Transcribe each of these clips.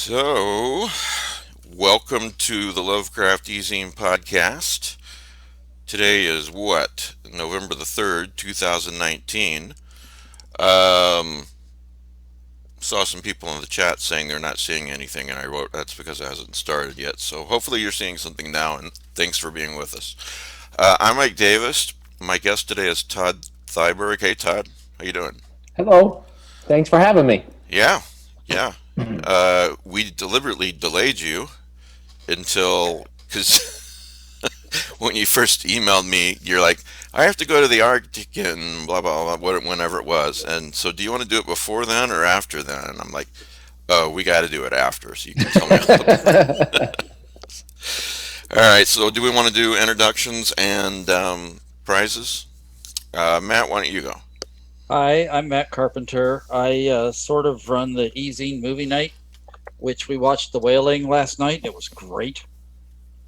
So, welcome to the Lovecraft eZine podcast. Today is what? November the 3rd, 2019. Um, saw some people in the chat saying they're not seeing anything, and I wrote that's because it hasn't started yet. So, hopefully, you're seeing something now, and thanks for being with us. I'm Mike Davis. My guest today is Todd Thyberg. Hey, Todd. How you doing? Hello. Thanks for having me. Yeah, yeah. We deliberately delayed you until because when you first emailed me, you're like, I have to go to the Arctic and blah blah blah, whenever it was. And so, do you want to do it before then or after then? And I'm like, oh, we got to do it after, so you can tell me a little bit. All right. So, do we want to do introductions and prizes? Matt, why don't you go? Hi, I'm Matt Carpenter. I sort of run the eZine movie night, which we watched The Wailing last night. It was great.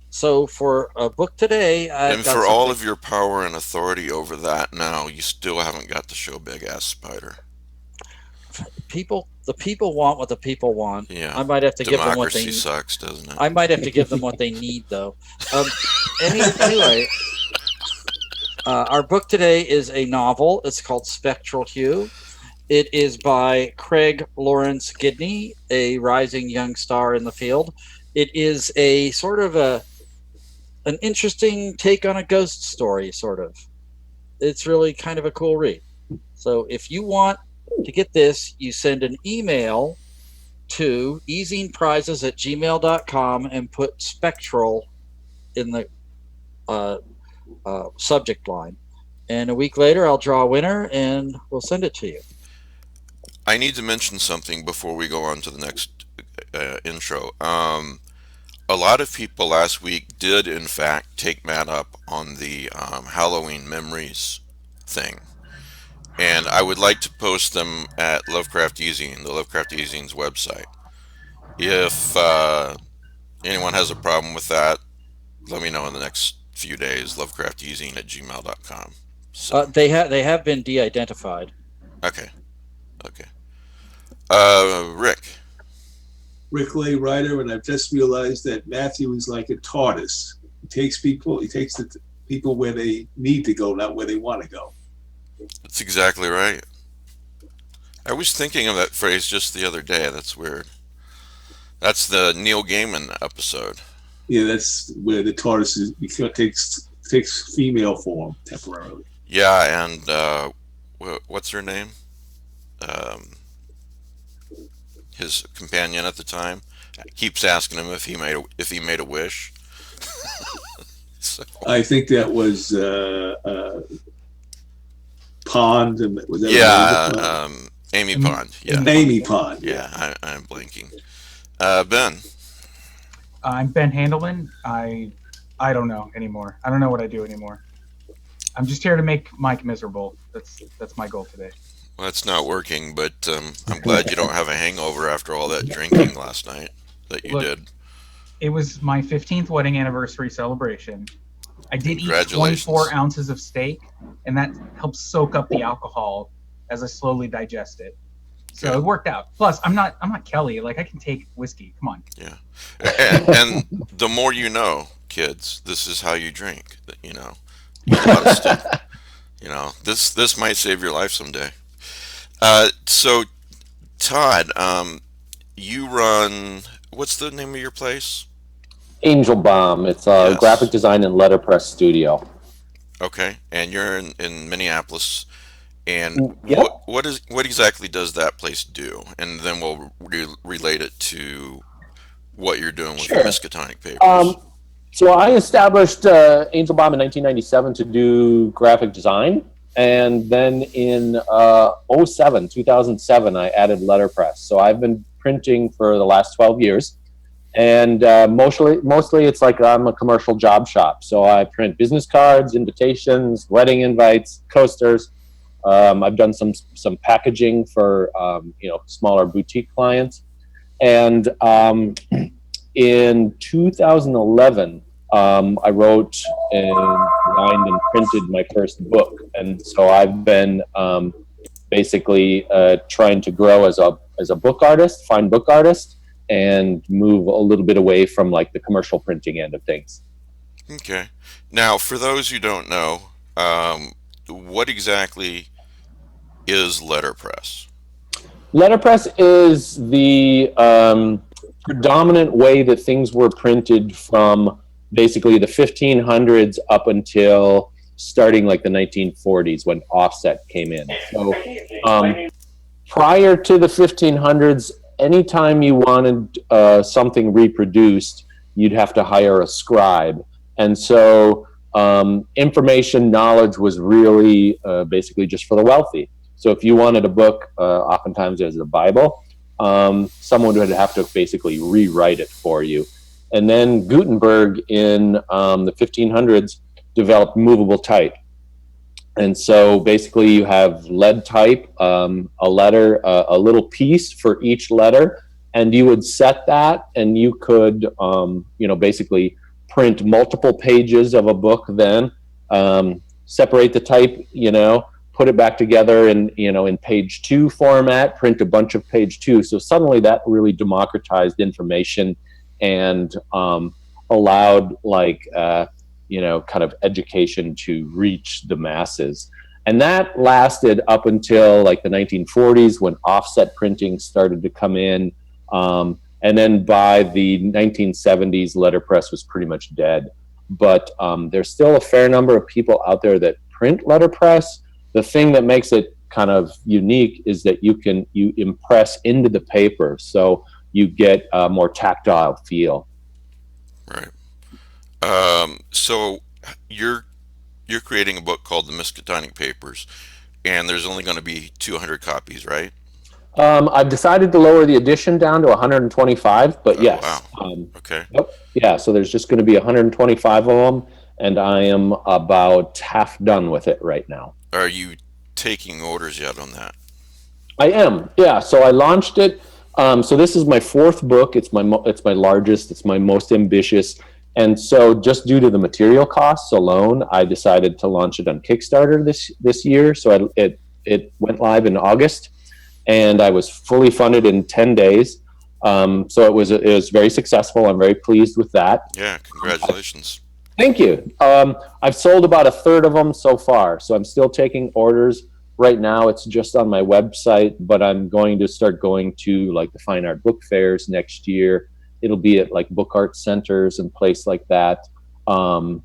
So for a book today, And I've got for all something. of your power and authority over that, now you still haven't got to show Big Ass Spider. The people want what the people want. Yeah, I might have to give them what democracy they. sucks, doesn't it? I might have to give them what they need, though. Um, anyway, our book today is a novel. It's called Spectral Hue. It is by Craig Lawrence Gidney, a rising young star in the field. It is a sort of an interesting take on a ghost story, sort of. It's really kind of a cool read. So if you want to get this, you send an email to ezineprizes@gmail.com and put spectral in the uh, subject line. And a week later, I'll draw a winner and we'll send it to you. I need to mention something before we go on to the next intro. A lot of people last week did, in fact, take Matt up on the Halloween memories thing. And I would like to post them at Lovecraft eZine, the Lovecraft eZine's website. If anyone has a problem with that, let me know in the next few days. Lovecraftezine at gmail.com. So, They have been de-identified. okay, okay. Rick. Rick Lay Ryder, and I've just realized that Matthew is like a TARDIS. He takes the people where they need to go, not where they want to go. That's exactly right. I was thinking of that phrase just the other day. That's weird. That's the Neil Gaiman episode. Yeah, that's where the TARDIS takes female form temporarily. Yeah, and what's her name? Um, his companion at the time keeps asking him if he made a wish. So, I think that was Pond. Was that yeah, Pond? Amy Pond. Yeah, Amy Pond. yeah. I'm blanking. Ben. I'm Ben Handelman. I don't know anymore. I don't know what I do anymore. I'm just here to make Mike miserable. That's my goal today. Well, it's not working, but I'm glad you don't have a hangover after all that drinking last night that you Look, did. It was my 15th wedding anniversary celebration. I did eat Congratulations. 24 ounces of steak, and that helps soak up the alcohol as I slowly digest it. So it worked out. Plus, I'm not Kelly. Like, I can take whiskey. Come on. Yeah, and the more you know, kids, this is how you drink. You know, eat a lot of steak. You know, this might save your life someday. So, Todd, you run. What's the name of your place? Angel Bomb. It's a Yes. graphic design and letterpress studio. Okay, and you're in Minneapolis. And Yep. what exactly does that place do? And then we'll relate it to what you're doing with Sure. the Miskatonic papers. So I established Angel Bomb in 1997 to do graphic design. And then in 2007, I added letterpress. So I've been printing for the last 12 years. And mostly it's like I'm a commercial job shop. So I print business cards, invitations, wedding invites, coasters. I've done some packaging for smaller boutique clients. And in 2011, I wrote and designed and printed my first book, and so I've been basically trying to grow as a book artist, find book artists, and move a little bit away from like the commercial printing end of things. Okay. Now, for those who don't know, what exactly is letterpress? Letterpress is the predominant way that things were printed from basically the 1500s up until starting like the 1940s when offset came in. So prior to the 1500s, anytime you wanted something reproduced, you'd have to hire a scribe. And so information knowledge was really basically just for the wealthy. So if you wanted a book, oftentimes there's a Bible, someone would have to basically rewrite it for you. And then Gutenberg in the 1500s developed movable type. And so basically you have lead type, a letter, a little piece for each letter, and you would set that and you could, basically print multiple pages of a book then, separate the type, put it back together in page 2 format, print a bunch of page 2. So suddenly that really democratized information and allowed kind of education to reach the masses. And that lasted up until like the 1940s when offset printing started to come in. And then by the 1970s, letterpress was pretty much dead. But there's still a fair number of people out there that print letterpress. The thing that makes it kind of unique is that you impress into the paper, so you get a more tactile feel. Right. So you're creating a book called the Miskatonic Papers, and there's only going to be 200 copies, right? I've decided to lower the edition down to 125, but Oh, yes. wow. Okay. Yep. Yeah, so there's just going to be 125 of them, and I am about half done with it right now. Are you taking orders yet on that? I am, yeah. So I launched it. So this is my 4th book. It's my largest. It's my most ambitious. And so just due to the material costs alone, I decided to launch it on Kickstarter this year. So it went live in August, and I was fully funded in 10 days. So it was very successful. I'm very pleased with that. Yeah, congratulations. Thank you. I've sold about a third of them so far, so I'm still taking orders. Right now, it's just on my website, but I'm going to start going to like the fine art book fairs next year. It'll be at like book art centers and places like that. I'd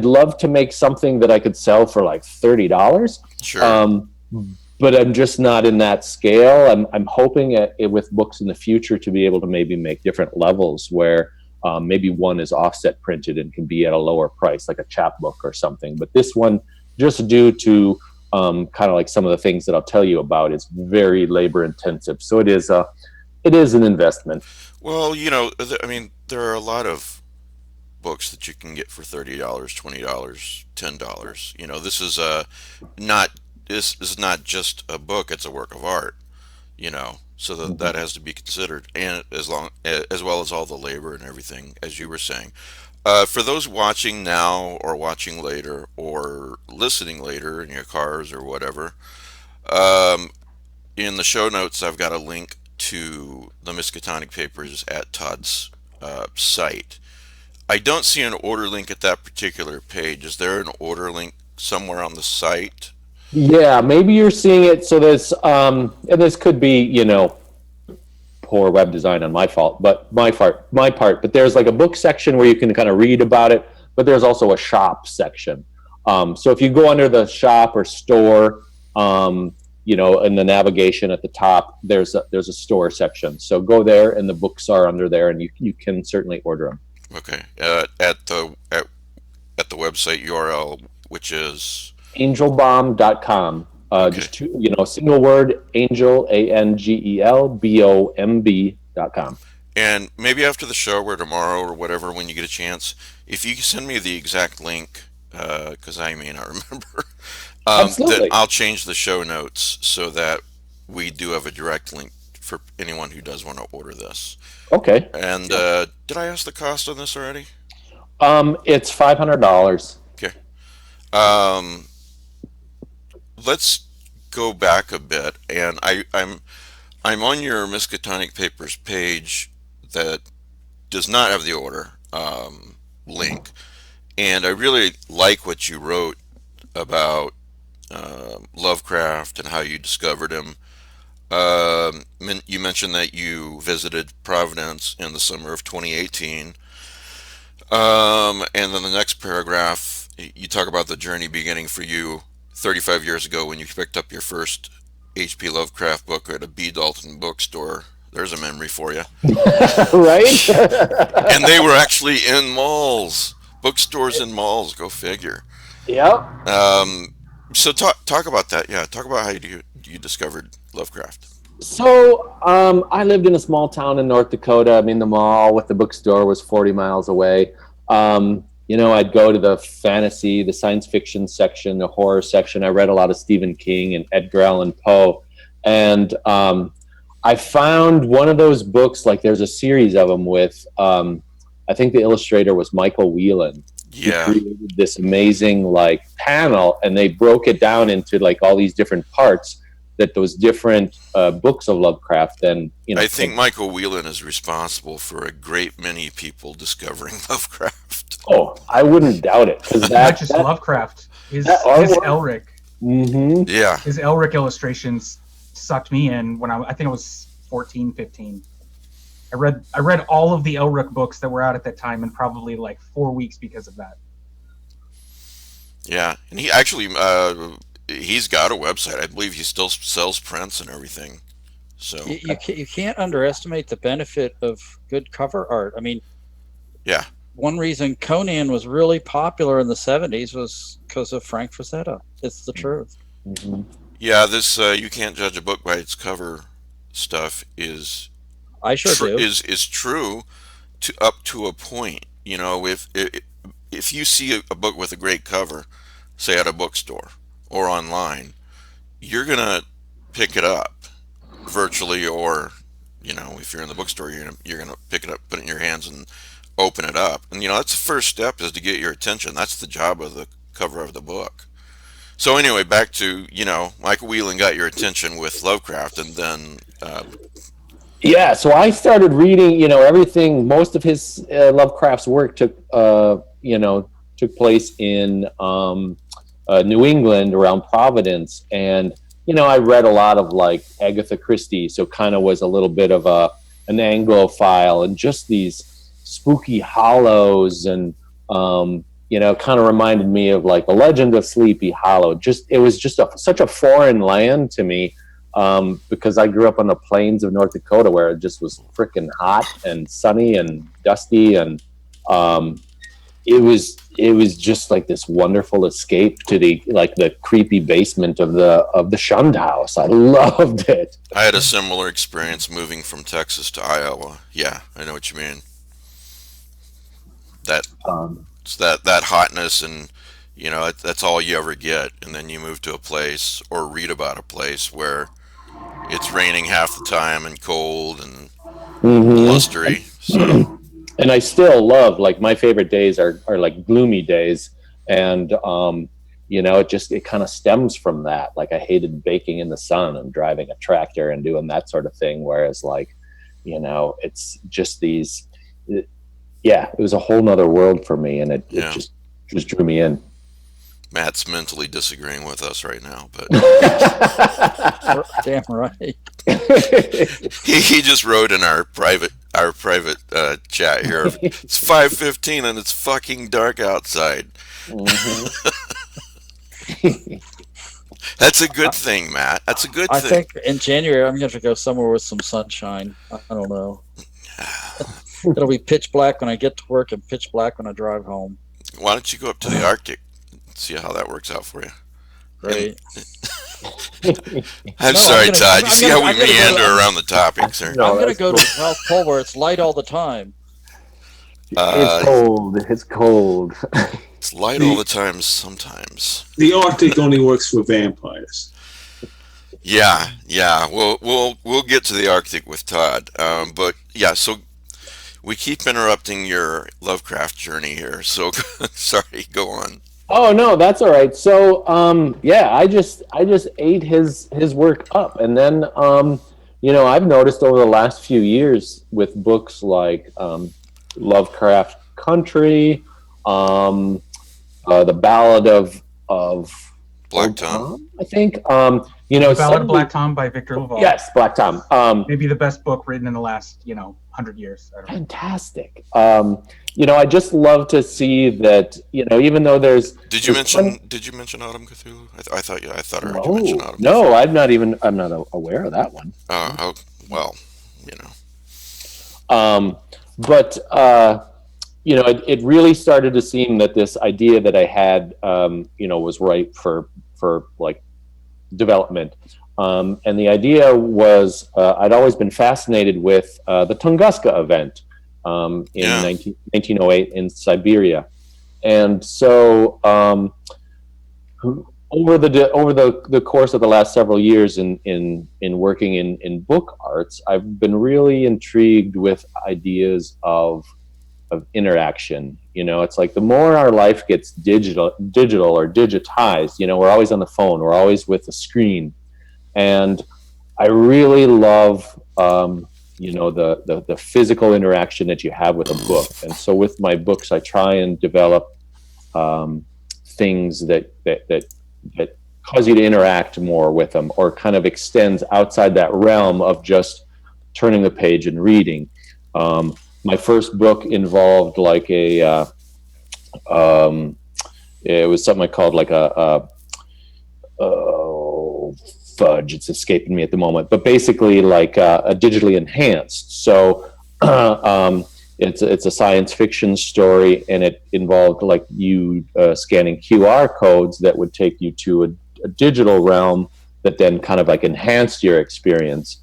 love to make something that I could sell for like $30. Sure. But I'm just not in that scale. I'm hoping with books in the future to be able to maybe make different levels where maybe one is offset printed and can be at a lower price, like a chapbook or something. But this one, just due to kind of like some of the things that I'll tell you about, is very labor intensive. So it is an investment. Well, there are a lot of books that you can get for $30, $20, $10. This is not just a book; it's a work of art. So that has to be considered, and as well as all the labor and everything, as you were saying. For those watching now or watching later or listening later in your cars or whatever, in the show notes I've got a link to the Miskatonic Papers at Todd's site. I don't see an order link at that particular page. Is there an order link somewhere on the site? Yeah, maybe you're seeing it. So there's, and this could be, poor web design on my part. But there's like a book section where you can kind of read about it. But there's also a shop section. So if you go under the shop or store, in the navigation at the top, there's a store section. So go there, and the books are under there, and you can certainly order them. Okay. At the website URL, which is angelbomb.com. Okay. Just single word, angel, ANGELBOMB.com. And maybe after the show or tomorrow or whatever, when you get a chance, if you can send me the exact link, because I may not remember, then I'll change the show notes so that we do have a direct link for anyone who does want to order this. Okay. And did I ask the cost on this already? It's $500. Okay. Let's go back a bit, and I'm on your Miskatonic Papers page that does not have the order link, and I really like what you wrote about Lovecraft and how you discovered him. You mentioned that you visited Providence in the summer of 2018. And then the next paragraph, you talk about the journey beginning for you 35 years ago when you picked up your first H.P. Lovecraft book at a B. Dalton bookstore. There's a memory for you. Right? And they were actually in malls, bookstores in malls. Go figure. Yep. So talk about that. Yeah, talk about how you discovered Lovecraft. So I lived in a small town in North Dakota. I mean, the mall with the bookstore was 40 miles away. I'd go to the fantasy, the science fiction section, the horror section. I read a lot of Stephen King and Edgar Allan Poe. And I found one of those books, like there's a series of them with, I think the illustrator was Michael Whelan. Yeah. He created this amazing like panel, and they broke it down into like all these different parts that those different books of Lovecraft. And I think Michael Whelan is responsible for a great many people discovering Lovecraft. Oh, I wouldn't doubt it, because not just Lovecraft. His Elric. Mm-hmm. Yeah. His Elric illustrations sucked me in when I think I was 14, 15. I read all of the Elric books that were out at that time in probably like 4 weeks because of that. Yeah, and he actually he's got a website. I believe he still sells prints and everything. So you can't underestimate the benefit of good cover art. I mean, yeah, one reason Conan was really popular in the 70s was because of Frank Frazetta. It's the truth. Mm-hmm. Yeah, this you can't judge a book by its cover stuff is I sure do. Is true to up to a point. If you see a book with a great cover, say at a bookstore or online, you're gonna pick it up virtually, or if you're in the bookstore, you're gonna pick it up, put it in your hands, and open it up. And that's the first step, is to get your attention. That's the job of the cover of the book. So anyway, back to Michael Whelan got your attention with Lovecraft, and then yeah. So I started reading, everything. Most of his Lovecraft's work took place in New England around Providence, and I read a lot of like Agatha Christie, so kind of was a little bit of an Anglophile, and just these spooky hollows, and kind of reminded me of like the Legend of Sleepy Hollow. It was just such a foreign land to me, because I grew up on the plains of North Dakota, where it just was freaking hot and sunny and dusty, and it was just like this wonderful escape to the creepy basement of the shunned house. I loved it. I had a similar experience moving from Texas to Iowa. Yeah, I know what you mean. That it's that hotness, and that's all you ever get, and then you move to a place or read about a place where it's raining half the time and cold and blustery. So. And I still love, like, my favorite days are like gloomy days, and it kind of stems from that. Like, I hated baking in the sun and driving a tractor and doing that sort of thing, whereas like it's just these it was a whole nother world for me, and it just drew me in. Matt's mentally disagreeing with us right now, but damn right. he just wrote in our private chat here. It's 5:15 and it's fucking dark outside. Mm-hmm. That's a good thing, Matt. That's a good thing. I think in January I'm going to go somewhere with some sunshine. I don't know. It'll be pitch black when I get to work and pitch black when I drive home. Why don't you go up to the Arctic? See how that works out for you. Right. I'm sorry, Todd. You see how we meander around the topics here? I'm going to go to the South Pole where it's light all the time. It's cold. It's cold. It's light all the time sometimes. The Arctic only works for vampires. Yeah. We'll get to the Arctic with Todd. But yeah, so we keep interrupting your Lovecraft journey here. So sorry, go on. Oh no, that's all right. So yeah, I just ate his work up, and then I've noticed over the last few years with books like Lovecraft Country, um, the Ballad of Black Old Tom. Tom, I think. The Ballad of Suddenly, Black Tom by Victor Laval. yes, Black Tom. Maybe the best book written in the last 100 years. I don't know. Fantastic. I just love to see that. Even though Did you there's mention? plenty. Did you mention Autumn Cthulhu? I thought I thought I heard you mention No, Autumn no, Cthulhu. I'm not aware of that one. Oh well, you know. But it really started to seem that this idea that I had, was ripe for like development. And the idea was I'd always been fascinated with the Tunguska event in Yeah. 1908 in Siberia, and so over the course of the last several years in working in book arts, I've been really intrigued with ideas of interaction. It's like the more our life gets digital or digitized, we're always on the phone, we're always with the screen, and I really love the physical interaction that you have with a book. And so with my books, I try and develop things that cause you to interact more with them, or kind of extends outside that realm of just turning the page and reading. My first book involved like it was something I called like fudge, it's escaping me at the moment, but basically like a digitally enhanced. So it's a science fiction story, and it involved like you scanning QR codes that would take you to a digital realm that then kind of like enhanced your experience.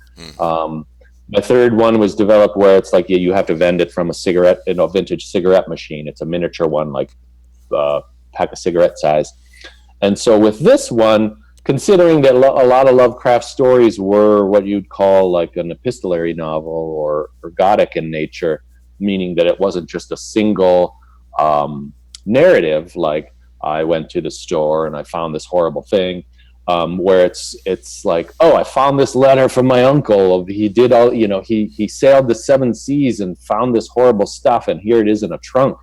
My third one was developed where it's like you have to vend it from a vintage cigarette machine. It's a miniature one, like pack of cigarette size. And so with this one, considering that a lot of Lovecraft stories were what you'd call like an epistolary novel or Gothic in nature, meaning that it wasn't just a single narrative, like I went to the store and I found this horrible thing, where it's like, oh, I found this letter from my uncle. He did all, he sailed the 7 seas and found this horrible stuff, and here it is in a trunk.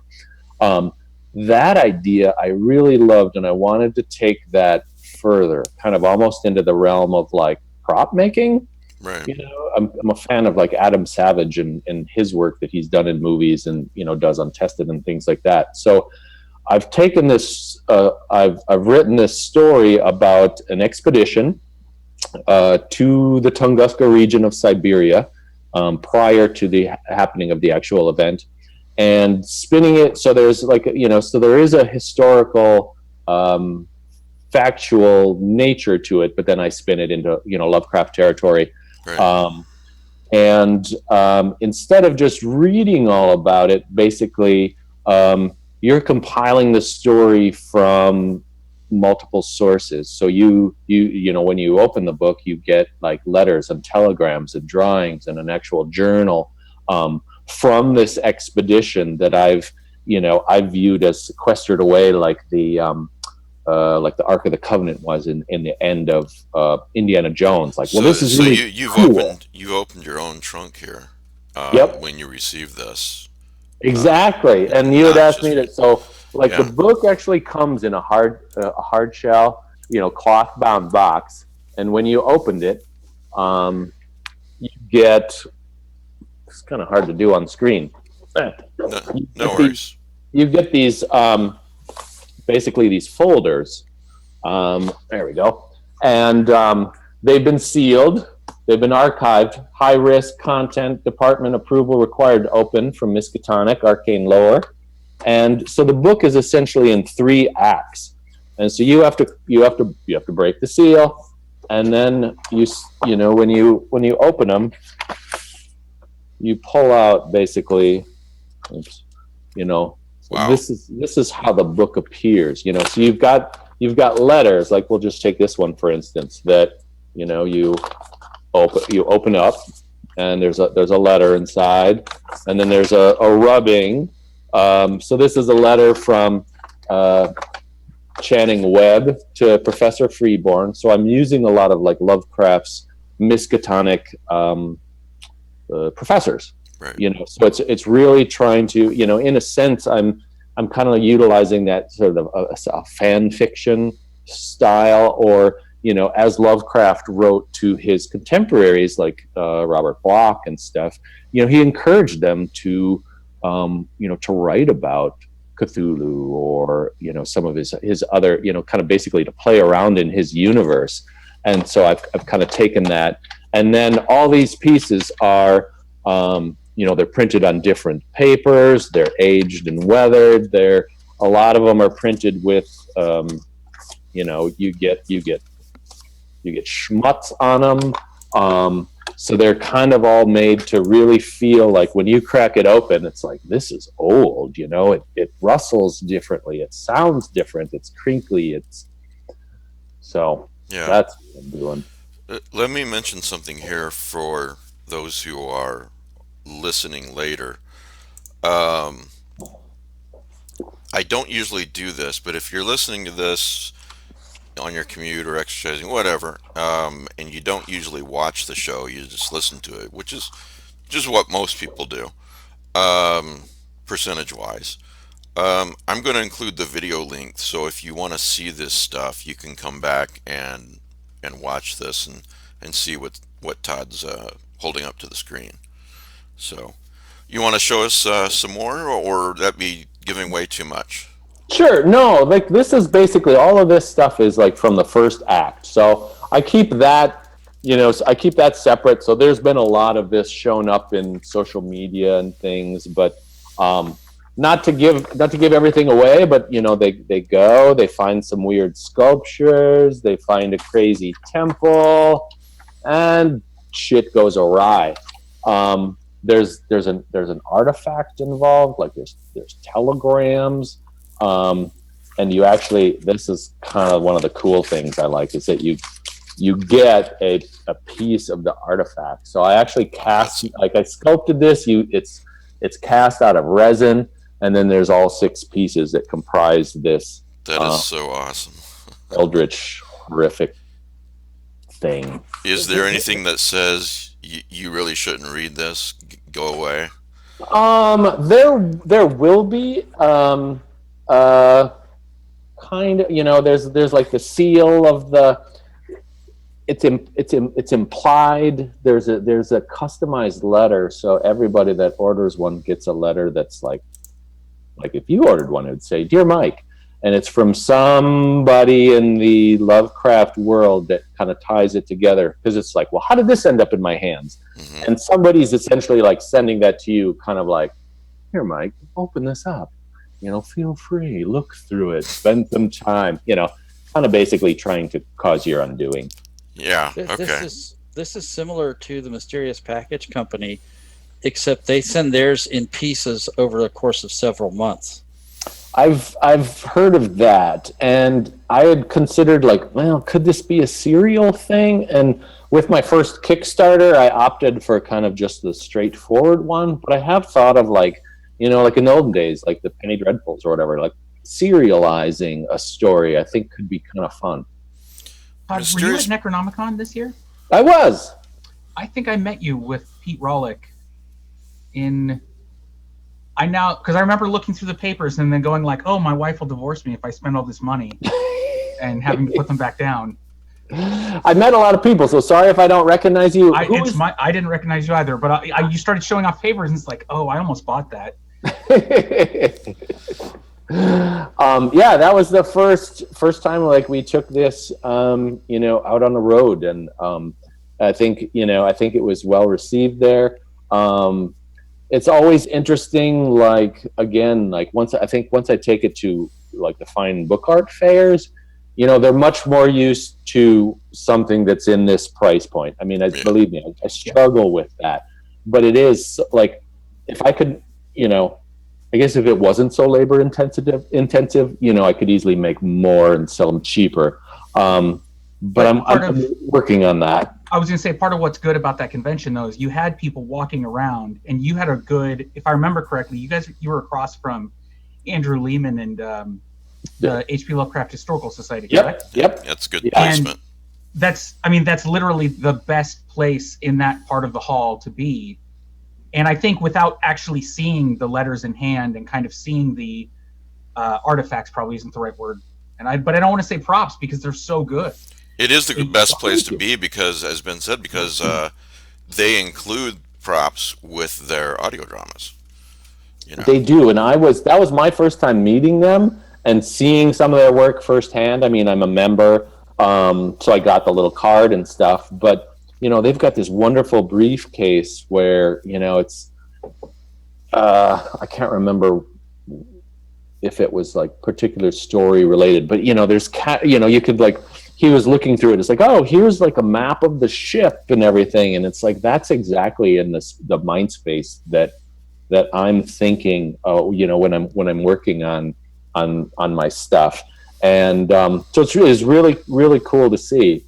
That idea I really loved, and I wanted to take that further, kind of almost into the realm of like prop making. Right. I'm a fan of like Adam Savage and his work that he's done in movies and does Untested and things like that. So I've taken this, I've written this story about an expedition to the Tunguska region of Siberia prior to the happening of the actual event, and spinning it. So there's like, so there is a historical, factual nature to it, but then I spin it into, Lovecraft territory. Right. And instead of just reading all about it, basically, you're compiling the story from multiple sources. So you when you open the book, you get like letters and telegrams and drawings and an actual journal from this expedition that I've viewed as sequestered away, like the Ark of the Covenant was in the end of Indiana Jones. Like, well, this is really you've cool. opened your own trunk here. Yep. When you received this. Exactly, and you had asked me just- that. So, like, Yeah. the book actually comes in a hard shell, cloth bound box, and when you opened it, you get. It's kind of hard to do on screen. No worries. You get these, basically these folders. There we go, and they've been sealed. They've been archived. High risk content, department approval required to open from Miskatonic, Arcane Lore. And so the book is essentially in 3 acts. And so you have to break the seal, and then when you open them, you pull out basically, Wow. this is how the book appears. So you've got letters, like we'll just take this one for instance, that you open up, and there's a letter inside, and then there's a rubbing. So this is a letter from Channing Webb to Professor Freeborn. So I'm using a lot of like Lovecraft's Miskatonic professors. Right. So it's really trying to, in a sense, I'm kind of utilizing that sort of a fan fiction style, or as Lovecraft wrote to his contemporaries like Robert Bloch and stuff. He encouraged them to to write about Cthulhu, or some of his other, kind of basically to play around in his universe. And so I've kind of taken that, and then all these pieces are they're printed on different papers, they're aged and weathered, a lot of them are printed with you get schmutz on them. So they're kind of all made to really feel like when you crack it open, it's like, this is old, it rustles differently, it sounds different, it's crinkly, so Yeah. that's what I'm doing. Let me mention something here for those who are listening later. I don't usually do this, but if you're listening to this on your commute or exercising, whatever, and you don't usually watch the show, you just listen to it, which is just what most people do, percentage-wise. I'm going to include the video link, so if you want to see this stuff, you can come back and watch this and see what Todd's holding up to the screen. So, you want to show us some more, or that be giving way too much? Sure. No, like this is basically all of this stuff is like from the first act. So I keep that, I keep that separate. So there's been a lot of this shown up in social media and things, but not to give everything away, but they find some weird sculptures, they find a crazy temple, and shit goes awry. There's an artifact involved, like there's telegrams. And you actually, this is kind of one of the cool things I like, is that you get a piece of the artifact. So I actually I sculpted this. It's cast out of resin, and then there's all 6 pieces that comprise this. That is so awesome. Eldritch, horrific thing. Is there anything that says you really shouldn't read this? Go away. There will be. Kind of, there's like the seal of the. It's implied. There's a customized letter, so everybody that orders one gets a letter that's like if you ordered one, it would say, "Dear Mike," and it's from somebody in the Lovecraft world that kind of ties it together, because it's like, well, how did this end up in my hands? Mm-hmm. And somebody's essentially like sending that to you, kind of like, "Here, Mike, open this up. Feel free, look through it, spend some time." Kind of basically trying to cause your undoing. Yeah. Okay. This is similar to the Mysterious Package Company, except they send theirs in pieces over the course of several months. I've heard of that, and I had considered like, well, could this be a serial thing? And with my first Kickstarter, I opted for kind of just the straightforward one. But I have thought of like in the olden days, like the Penny Dreadfuls or whatever, like serializing a story, I think could be kind of fun. Todd, were you at Necronomicon this year? I was. I think I met you with Pete Rollick because I remember looking through the papers and then going like, oh, my wife will divorce me if I spend all this money, and having to put them back down. I met a lot of people, so sorry if I don't recognize you. I didn't recognize you either, but you started showing off papers, and it's like, oh, I almost bought that. Yeah, that was the first time like we took this out on the road, and I think it was well received there. It's always interesting, like again, like once I take it to like the fine book art fairs, they're much more used to something that's in this price point. I mean, believe me, I struggle with that, but it is like, if I could, I guess if it wasn't so labor intensive, I could easily make more and sell them cheaper. But I'm working on that. I was going to say, part of what's good about that convention, though, is you had people walking around, and you had if I remember correctly, you were across from Andrew Lehman and the H.P. Lovecraft Historical Society, Yep. correct? Yep. That's good Yeah. placement. That's literally the best place in that part of the hall to be. And I think without actually seeing the letters in hand and kind of seeing the artifacts, probably isn't the right word. But I don't want to say props because they're so good. It is the best place to be because, as Ben said, because they include props with their audio dramas. You know? They do, and that was my first time meeting them and seeing some of their work firsthand. I mean, I'm a member, so I got the little card and stuff. But they've got this wonderful briefcase where it's I can't remember if it was like particular story related, but there's you could like. He was looking through it. It's like, oh, here's like a map of the ship and everything, and it's like that's exactly in the mind space that I'm thinking. When I'm working on my stuff, and so it's really really cool to see.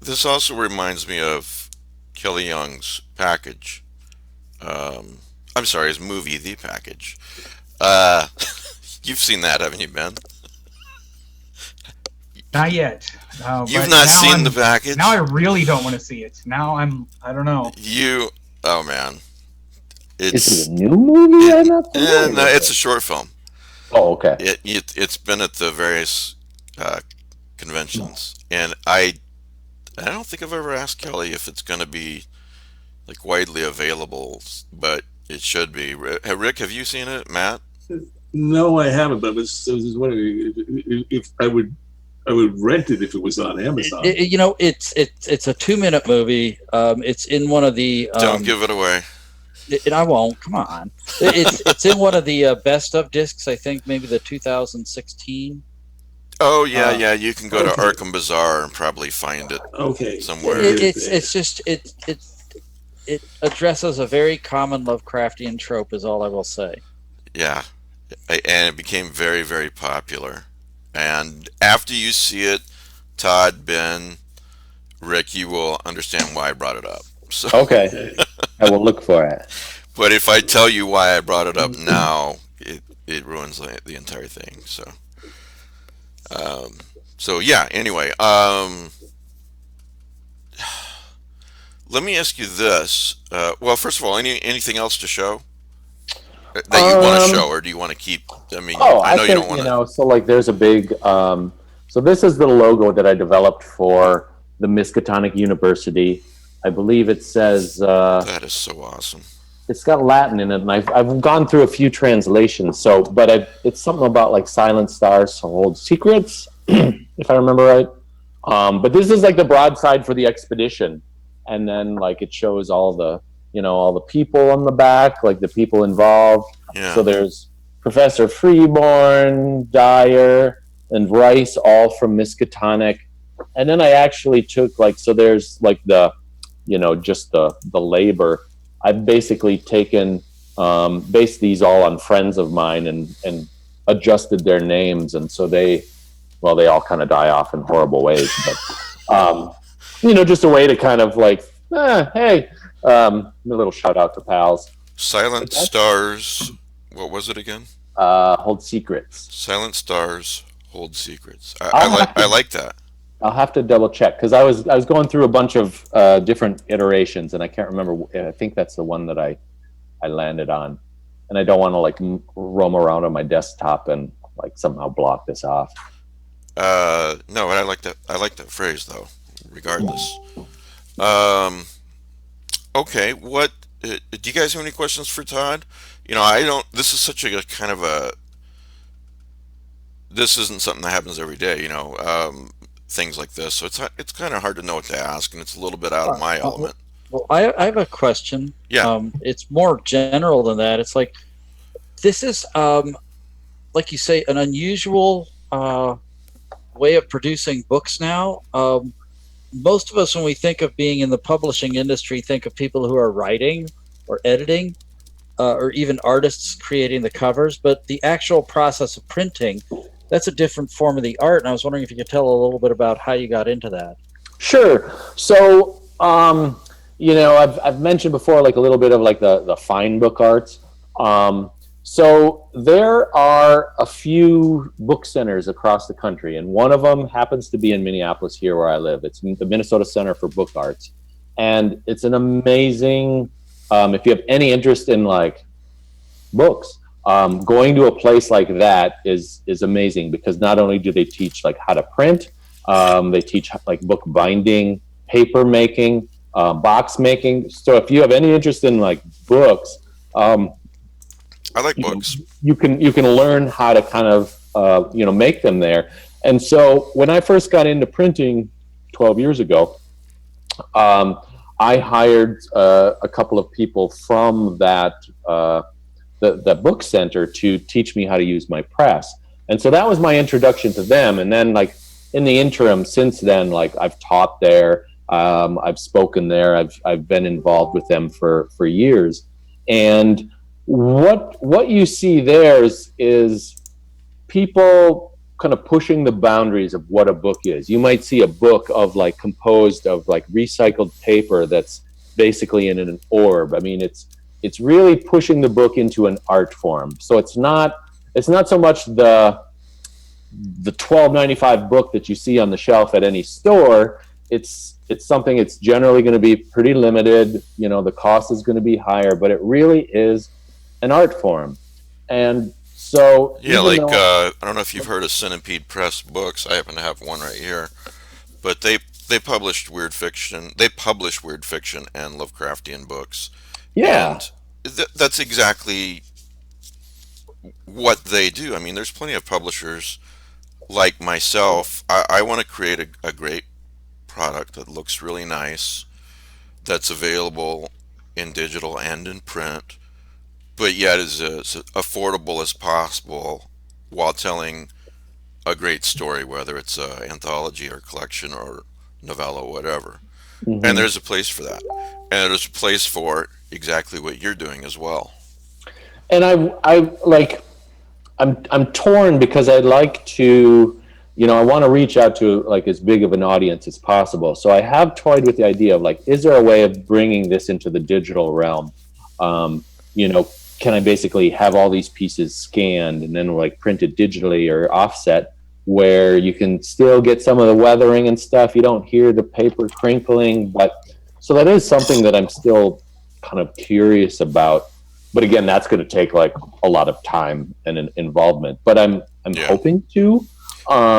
This also reminds me of Kelly Young's package. I'm sorry, his movie, The Package. You've seen that, haven't you, Ben? Not yet. You've not seen The Package? Now I really don't want to see it. Now I don't know. Oh man. Is it a new movie? No, it's a short film. Oh, okay. It's been at the various conventions, and I don't think I've ever asked Kelly if it's going to be like widely available, but it should be. Rick, have you seen it? Matt? No, I haven't. But I was wondering if I would rent it if it was on Amazon. It's a 2-minute movie. It's in one of the. Don't give it away. I won't. Come on. It's in one of the best of discs. I think maybe the 2016. Oh yeah. You can go to Arkham Bazaar and probably find it. Okay. Somewhere. It addresses a very common Lovecraftian trope. Is all I will say. Yeah, and it became very very popular. And after you see it, Todd, Ben, Rick, you will understand why I brought it up. So. Okay. I will look for it. But if I tell you why I brought it up now, it ruins the entire thing. So yeah. Anyway, let me ask you this. Well, first of all, anything else to show that you want to show, or do you want to keep? I mean, I know you don't want to. So like, there's a big. So this is the logo that I developed for the Miskatonic University. I believe it says. That is so awesome. It's got Latin in it, and I've gone through a few translations. So, but it's something about like silent stars hold secrets, if I remember right. But this is like the broadside for the expedition, and then like it shows all the people on the back, like the people involved. Yeah. So there's Professor Freeborn, Dyer, and Rice, all from Miskatonic, and then I actually took there's like the. Just the labor. I've basically taken, based these all on friends of mine and adjusted their names. And so they all kind of die off in horrible ways. But, just a way to kind of like, hey, a little shout out to pals. Silent Stars, what was it again? Hold secrets. Silent Stars hold secrets. I like that. I'll have to double check because I was going through a bunch of different iterations and I can't remember. I think that's the one that I landed on, and I don't want to like roam around on my desktop and like somehow block this off. No, I like that. I like that phrase though. Regardless. Okay. What do you guys have any questions for Todd? I don't. This is such a kind of a. This isn't something that happens every day. Things like this, so it's kind of hard to know what to ask, and it's a little bit out of my element. Well, I have a question. Yeah. It's more general than that. It's like this is, like you say, an unusual way of producing books now. Most of us, when we think of being in the publishing industry, think of people who are writing or editing, or even artists creating the covers. But the actual process of printing. That's a different form of the art, and I was wondering if you could tell a little bit about how you got into that. Sure. So, I've mentioned before, like a little bit of like the fine book arts. So there are a few book centers across the country, and one of them happens to be in Minneapolis, here where I live. It's the Minnesota Center for Book Arts, and it's an amazing. If you have any interest in like books, going to a place like that is amazing because not only do they teach like how to print, they teach like book binding, paper making, box making. So if you have any interest in like books, um, I like you know, books. you can learn how to kind of make them there. And so when I first got into printing 12 years ago, um, I hired a couple of people from the book center to teach me how to use my press. And so that was my introduction to them. And then like in the interim since then, like I've taught there, I've spoken there, I've been involved with them for years. And what you see there is people kind of pushing the boundaries of what a book is. You might see a book of like composed of like recycled paper that's basically in an orb. I mean, it's really pushing the book into an art form. So it's not so much the 12.95 book that you see on the shelf at any store. It's something it's generally going to be pretty limited. The cost is going to be higher, but it really is an art form. And so Yeah, even like though I don't know if you've heard of Centipede Press books. I happen to have one right here, but they published weird fiction. They publish weird fiction and Lovecraftian books, yeah, and that's exactly what they do. I mean, there's plenty of publishers like myself. I want to create a great product that looks really nice, that's available in digital and in print, but yet is as affordable as possible while telling a great story, whether it's an anthology or collection or novella, whatever. And hmm there's a place for that. And there's a place for exactly what you're doing as well. and I like I'm torn because I'd like to, I want to reach out to like as big of an audience as possible. So I have toyed with the idea of like, is there a way of bringing this into the digital realm? Um, you know, can I basically have all these pieces scanned and then like printed digitally or offset, where you can still get some of the weathering and stuff? You don't hear the paper crinkling, but so that is something that I'm still kind of curious about. But again, that's going to take like a lot of time and an involvement. But I'm Yeah. hoping to.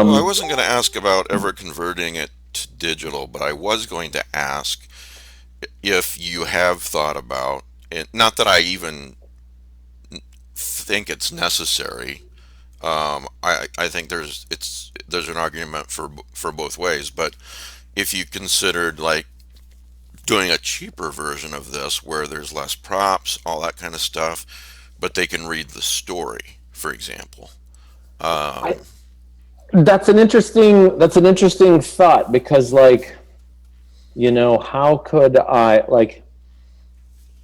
Well, I Um, wasn't going to ask about ever converting it to digital, but I was going to ask if you have thought about it. Not that I even think it's necessary. I think there's an argument for both ways, but if you considered like doing a cheaper version of this where there's less props, all that kind of stuff, but they can read the story, for example. I, Um, that's an interesting thought because like how could I like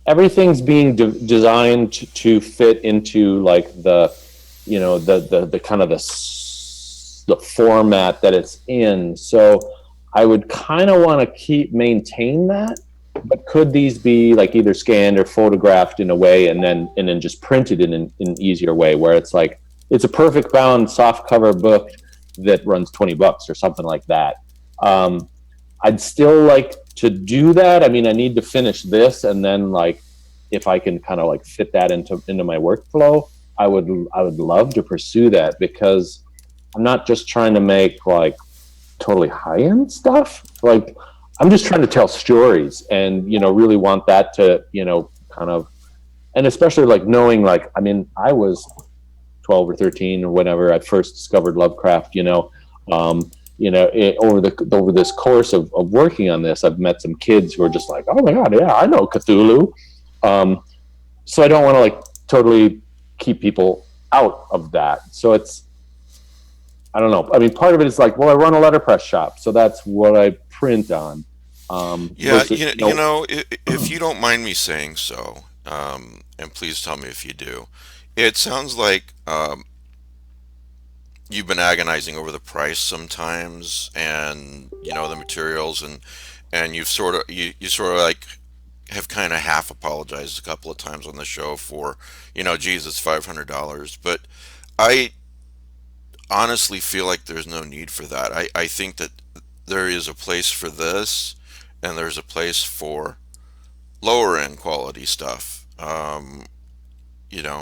everything's being designed to fit into like the kind of the format that it's in. So I would kind of want to maintain that, but could these be like either scanned or photographed in a way and then just printed in an easier way where it's like it's a perfect bound soft cover book that runs $20 or something like that. um, I'd still like to do that. I mean, I need to finish this, and then like if I can kind of like fit that into my workflow, I would love to pursue that because I'm not just trying to make like totally high end stuff. Like I'm just trying to tell stories, and really want that to kind of, and especially like knowing like I mean I was 12 or 13 or whenever I first discovered Lovecraft. Over this course of working on this, I've met some kids who are just like, oh my god, yeah, I know Cthulhu. Um, so I don't want to like totally keep people out of that. So I don't know. I mean, part of it is like, well, I run a letterpress shop, so that's what I print on. yeah, Versus, if you don't mind me saying so, and please tell me if you do, it sounds like you've been agonizing over the price sometimes, and the materials, and you sort of like have kind of half apologized a couple of times on the show for, geez, it's $500. But I honestly feel like there's no need for that. I think that there is a place for this, and there's a place for lower end quality stuff.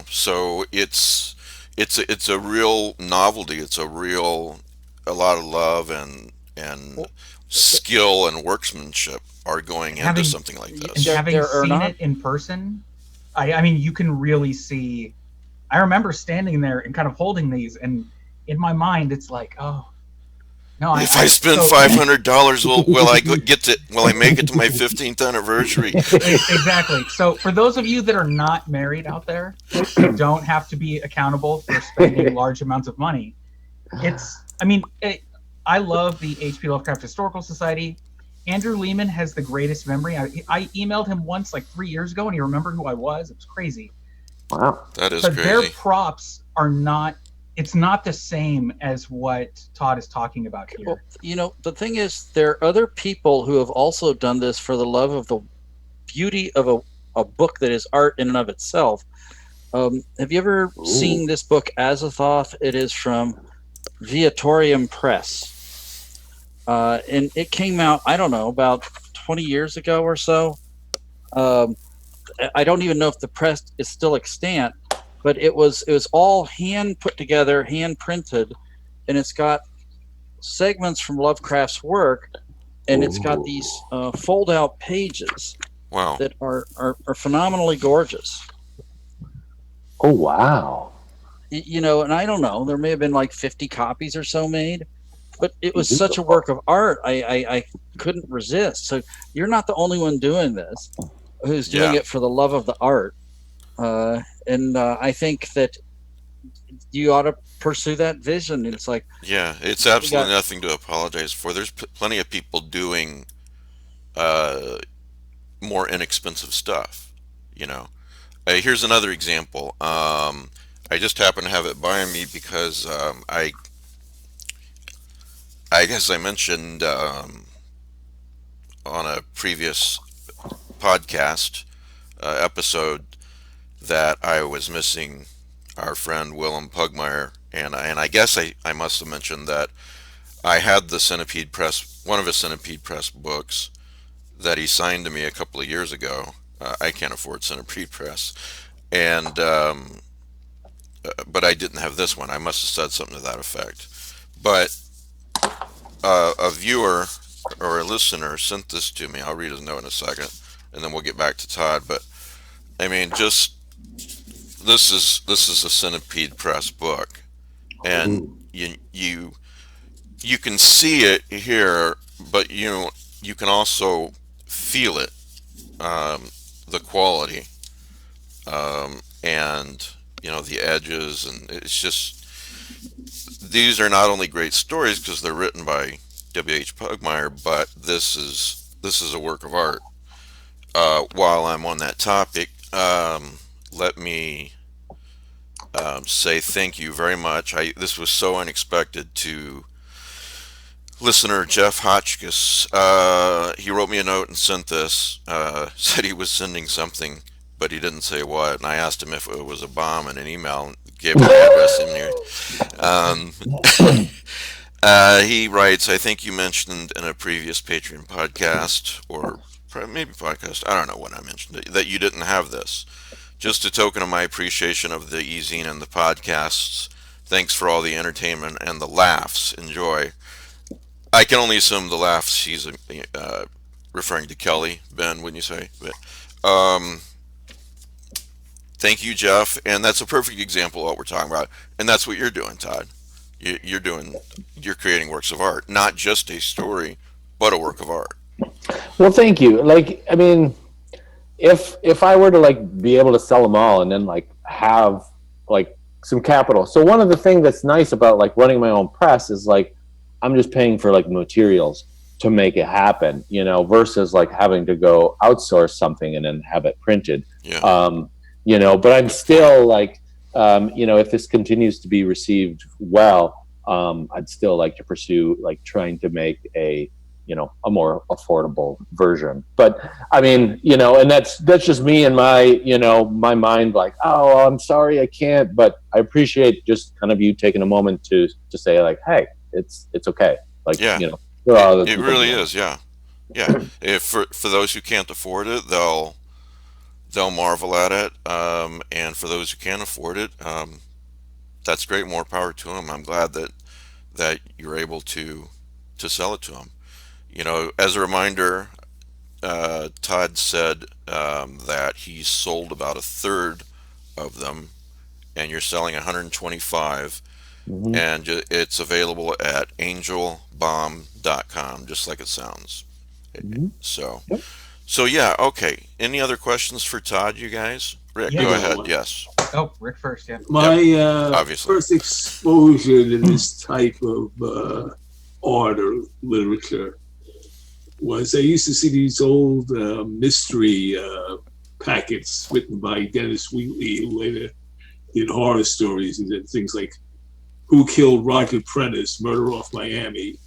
So it's a real novelty. It's a lot of love and Well, skill and workmanship are going into Having something like and this. having there are seen not. it in person, I mean, you can really see. I remember standing there and kind of holding these, and in my mind, it's like, oh no, If I spend so $500, will I make it to my 15th anniversary? exactly. So for those of you that are not married out there, you don't have to be accountable for spending large amounts of money. I love the H.P. Lovecraft Historical Society. Andrew Lehman has the greatest memory. I emailed him once like 3 years ago, and he remembered who I was. It was crazy. Wow. That is But their crazy. props are not. It's not the same as what Todd is talking about Well, here. the thing is, there are other people who have also done this for the love of the beauty of a book that is art in and of itself. Have you ever seen this book, Azathoth? It is from Viatorium Press. And it came out, I don't know, about 20 years ago or so. I don't even know if the press is still extant, but it was all hand put together, hand printed, and it's got segments from Lovecraft's work, and it's got these fold out pages Wow. that are phenomenally gorgeous. Oh, wow. And I don't know, there may have been like 50 copies or so made, but it was such a Beautiful. work of art. I couldn't resist. So you're not the only one doing this, who's doing Yeah. it for the love of the art. And I think that you ought to pursue that vision. It's like, Yeah, it's we absolutely got nothing to apologize for. There's plenty of people doing uh, more inexpensive stuff, you know. Here's another example. I just happen to have it by me because I guess I mentioned on a previous podcast episode that I was missing our friend Willem Pugmire, and I guess I must have mentioned that I had the Centipede Press, one of his Centipede Press books that he signed to me a couple of years ago. I can't afford Centipede Press, and but I didn't have this one. I must have said something to that effect. But a viewer or a listener sent this to me. I'll read his note in a second, and then we'll get back to Todd. But I mean, just this is a Centipede Press book, and Ooh. you can see it here, but you can also feel it, the quality, and the edges, and it's just these are not only great stories because they're written by W.H. Pugmire, but this is a work of art. While I'm on that topic, let me say thank you very much. This was so unexpected to listener Jeff Hotchkiss. He wrote me a note and sent this. Said he was sending something, but he didn't say what. And I asked him if it was a bomb in an email. And gave him the address in here. He writes, I think you mentioned in a previous Patreon podcast, or maybe podcast, I don't know when I mentioned it, that you didn't have this. Just a token of my appreciation of the eZine and the podcasts. Thanks for all the entertainment and the laughs. Enjoy. I can only assume the laughs he's referring to Kelly, Ben, wouldn't you say? But, thank you, Jeff. And that's a perfect example of what we're talking about. And that's what you're doing, Todd. You're creating works of art, not just a story, but a work of art. Well, thank you. Like, I mean, if I were to like be able to sell them all and then like have like some capital. So one of the things that's nice about like running my own press is like I'm just paying for like materials to make it happen, versus like having to go outsource something and then have it printed. Yeah. But I'm still like, if this continues to be received well, I'd still like to pursue like trying to make a a more affordable version. But I mean, and that's just me and my, my mind, like, oh, I'm sorry, I can't. But I appreciate just kind of you taking a moment to say, like, hey, it's okay. Like, Yeah, there are other it people really doing is. Yeah, yeah. If for those who can't afford it, they'll marvel at it. And for those who can afford it, that's great. More power to them. I'm glad that you're able to sell it to them. As a reminder, Todd said that he sold about a third of them, and you're selling 125, Mhm. and it's available at angelbomb.com, just like it sounds. Mhm. So, Yep. so yeah, okay. Any other questions for Todd, you guys? Rick, I go Yes. got ahead. one. Yes, Oh, Rick first. Yeah. My obviously. first exposure to this type of art or literature was I used to see these old mystery packets written by Dennis Wheatley, who later did horror stories and did things like Who Killed Roger Prentice, Murder Off Miami.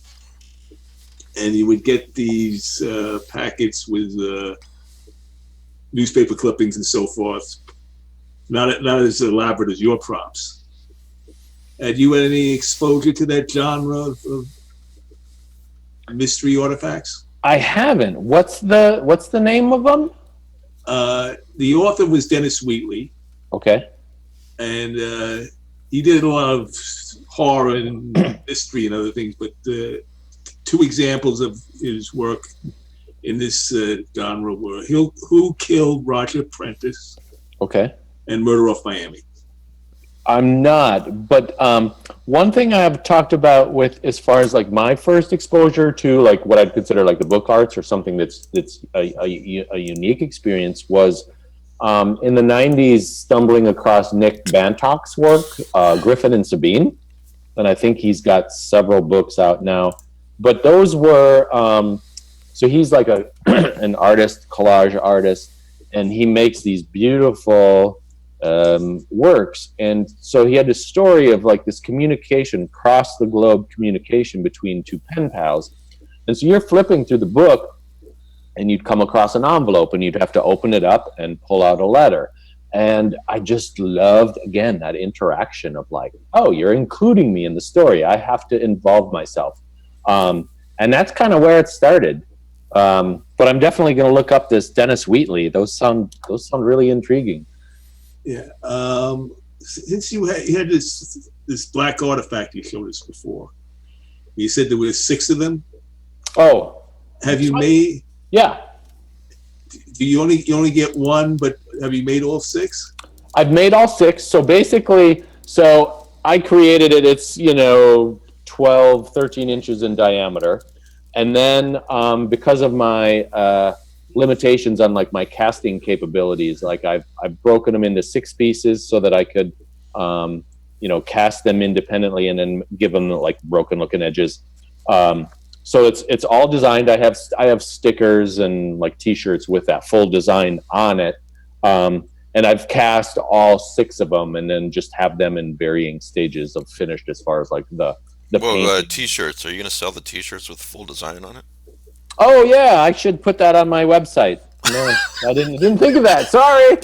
And you would get these packets with newspaper clippings and so forth, not as elaborate as your props. Had you had any exposure to that genre of mystery artifacts? I haven't. What's the name of them? The author was Dennis Wheatley, Okay. and he did a lot of horror and mystery and other things. But two examples of his work in this genre were Who Killed Roger Prentice Okay. and Murder Off Miami. I'm not, but one thing I have talked about with, as far as like my first exposure to like what I'd consider like the book arts or something that's a unique experience was in the '90s stumbling across Nick Bantock's work, Griffin and Sabine, and I think he's got several books out now. But those were so he's like an artist, collage artist, and he makes these beautiful works. And so he had this story of like this communication, cross the globe communication between two pen pals. And so you're flipping through the book and you'd come across an envelope and you'd have to open it up and pull out a letter. And I just loved, again, that interaction of like, oh, you're including me in the story. I have to involve myself. And that's kind of where it started. But I'm definitely going to look up this Dennis Wheatley. Those sound really intriguing. Yeah. Since you had this black artifact you showed us before, you said there were 6 of them. Oh, Have you made? yeah. Do you only get one? But have you made all 6? I've made all 6. So basically, I created it. It's 12, 13 inches in diameter, and then because of my limitations on like my casting capabilities, like I've broken them into 6 pieces so that I could cast them independently and then give them like broken looking edges. So it's all designed. I have stickers and like t-shirts with that full design on it, and I've cast all 6 of them and then just have them in varying stages of finished as far as like the painting. T-shirts. Are you going to sell the T-shirts with full design on it? Oh yeah, I should put that on my website. No, I didn't think of that. Sorry.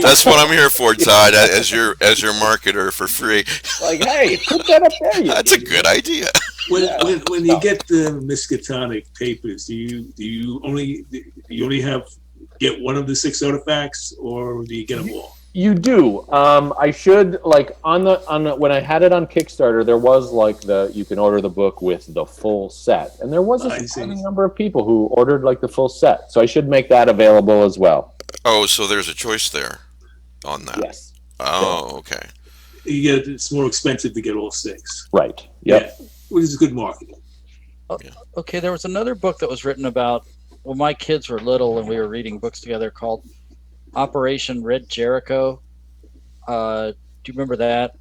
That's what I'm here for, Todd, as your marketer for free. Like, hey, put that up there. That's a good idea. When you get the Miskatonic papers, do you only get one of the 6 artifacts, or do you get them all? You do. I should like on the when I had it on Kickstarter, there was like you can order the book with the full set, and there was a surprising number of people who ordered like the full set. So I should make that available as well. Oh, so there's a choice there on that. Yes. Oh, okay. It's more expensive to get all 6. Right. Yep. Yeah, which is good marketing. Okay, there was another book that was written about when my kids were little and we were reading books together called Operation Red Jericho. Do you remember that?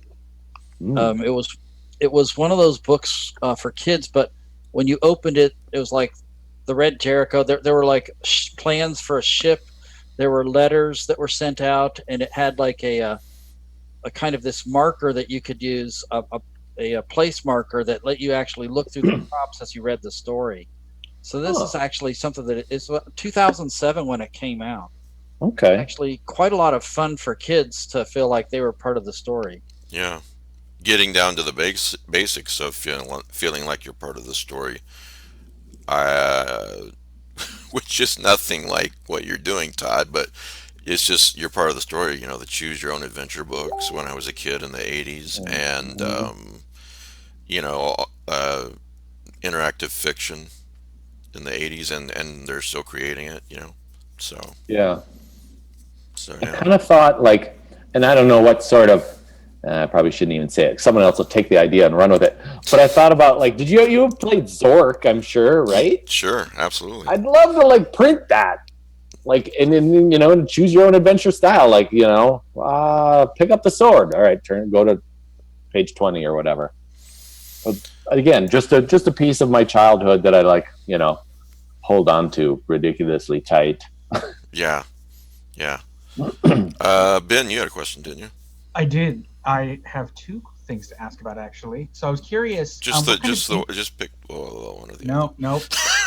It was one of those books for kids, but when you opened it, it was like the Red Jericho. There were like plans for a ship. There were letters that were sent out, and it had like a kind of this marker that you could use, a place marker that let you actually look through the props as you read the story. So this is actually something that is 2007 when it came out. Okay. Actually, quite a lot of fun for kids to feel like they were part of the story. Yeah. Getting down to the basics of feeling like you're part of the story. Uh, which is nothing like what you're doing, Todd, but it's just you're part of the story. You know, the Choose Your Own Adventure books when I was a kid in the 80s, and, you know, interactive fiction in the 80s, and they're still creating it, you know. So, Yeah. so I yeah. kind of thought like, and I don't know what sort of. I probably shouldn't even say it. Someone else will take the idea and run with it. But I thought about like, did you played Zork? I'm sure, right? Sure, absolutely. I'd love to like print that, like, and then choose your own adventure style. Like, pick up the sword. All right, go to page 20 or whatever. But again, just a piece of my childhood that I like, hold on to ridiculously tight. Yeah, yeah. Ben, you had a question, didn't you? I did. I have two things to ask about actually. So I was curious. What kind of just pick one of the. No, no,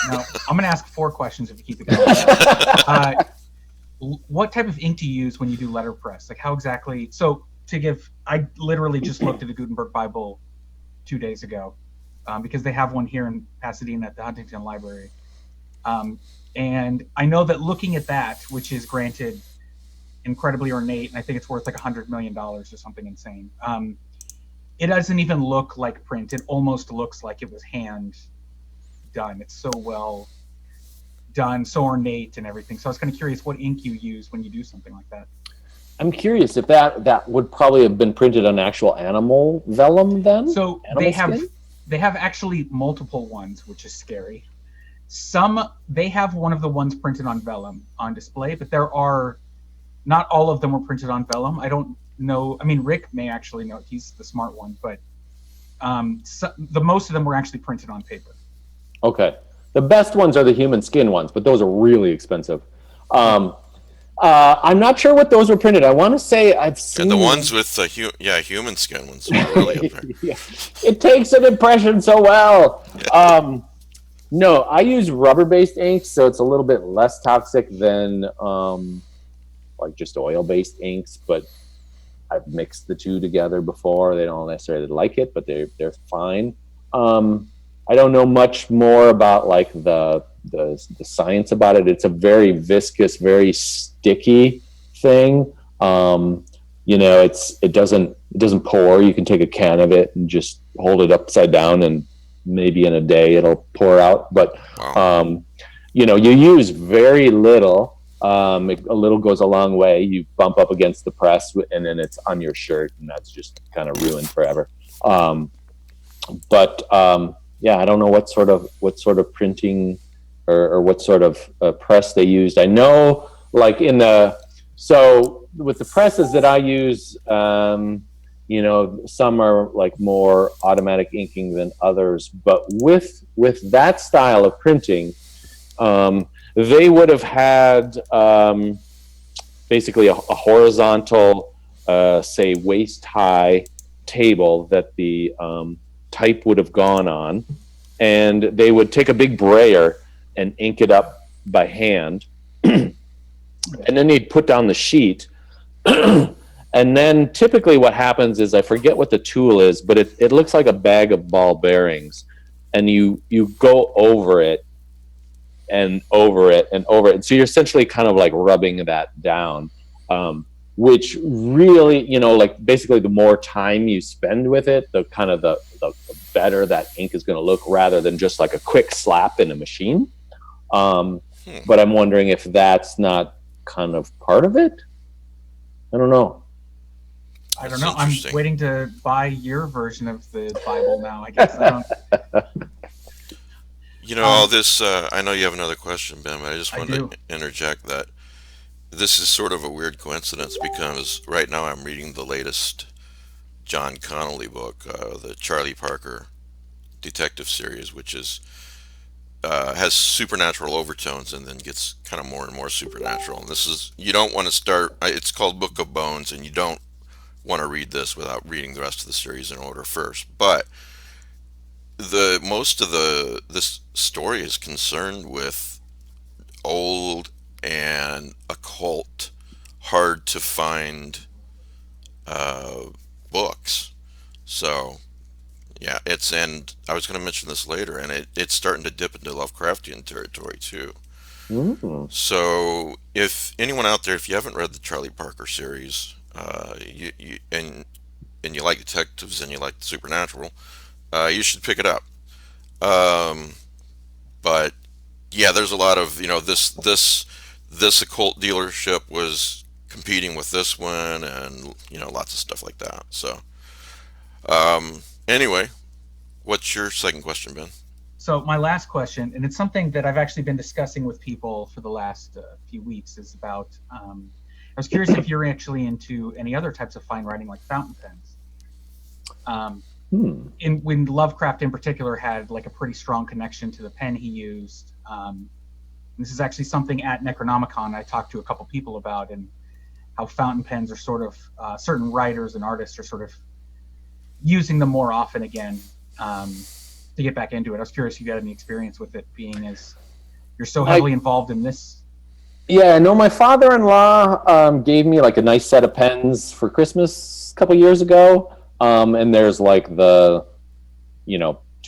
no. I'm gonna ask 4 questions if you keep it going. What type of ink do you use when you do letterpress? Like how exactly? So I literally just looked at the Gutenberg Bible 2 days ago because they have one here in Pasadena at the Huntington Library, and I know that looking at that, which is granted incredibly ornate, and I think it's worth like $100 million or something insane. It doesn't even look like print. It almost looks like it was hand done. It's so well done, so ornate and everything. So I was kind of curious what ink you use when you do something like that. I'm curious if that would probably have been printed on actual animal vellum then. So they have actually multiple ones, which is scary. They have one of the ones printed on vellum on display, but there are not all of them were printed on vellum. I don't know. I mean, Rick may actually know. He's the smart one, but the most of them were actually printed on paper. Okay. The best ones are the human skin ones, but those are really expensive. I'm not sure what those were printed. I want to say I've seen... And the ones with the human skin ones are really up there. Yeah. It takes an impression so well. Yeah. No, I use rubber-based inks, so it's a little bit less toxic than like just oil-based inks, but I've mixed the two together before. They don't necessarily like it, but they're fine. I don't know much more about like the science about it. It's a very viscous, very sticky thing. It doesn't pour. You can take a can of it and just hold it upside down, and maybe in a day it'll pour out. But wow. You use very little. A little goes a long way. You bump up against the press, and then it's on your shirt, and that's just kind of ruined forever. Yeah, I don't know what sort of printing or what sort of press they used. I know, like so with the presses that I use, some are like more automatic inking than others. But with that style of printing, they would have had basically a horizontal, say waist high table that the type would have gone on, and they would take a big brayer and ink it up by hand, and then they'd put down the sheet. And then typically what happens is, I forget what the tool is, but it looks like a bag of ball bearings, and you go over it and over it and over it. So you're essentially kind of like rubbing that down, which really, like basically the more time you spend with it, the kind of the better that ink is going to look, rather than just like a quick slap in a machine. But I'm wondering if that's not kind of part of it. I don't know. I don't know. I'm waiting to buy your version of the Bible now, I guess. All this, I know you have another question, Ben, but I just wanted to interject that this is sort of a weird coincidence, because right now I'm reading the latest John Connolly book, the Charlie Parker detective series, which has supernatural overtones and then gets kind of more and more supernatural. And you don't want to start, it's called Book of Bones, and you don't want to read this without reading the rest of the series in order first. But the most of this story is concerned with old and occult, hard to find uh, books. So yeah, and I was going to mention this later, and it's starting to dip into Lovecraftian territory too. Mm. So if anyone out there, if you haven't read the Charlie Parker series, and you like detectives and you like the supernatural, you should pick it up. Um, but yeah, there's a lot of this occult dealership was competing with this one, and lots of stuff like that. So anyway, what's your second question, Ben? So my last question, and it's something that I've actually been discussing with people for the last few weeks, is about. I was curious if you're actually into any other types of fine writing, like fountain pens. When Lovecraft in particular had like a pretty strong connection to the pen he used. This is actually something at Necronomicon I talked to a couple people about, and how fountain pens are sort of certain writers and artists are sort of using them more often again to get back into it. I was curious if you had any experience with it, being as you're so heavily involved in this. Yeah, no, my father-in-law gave me like a nice set of pens for Christmas a couple years ago. And there's like two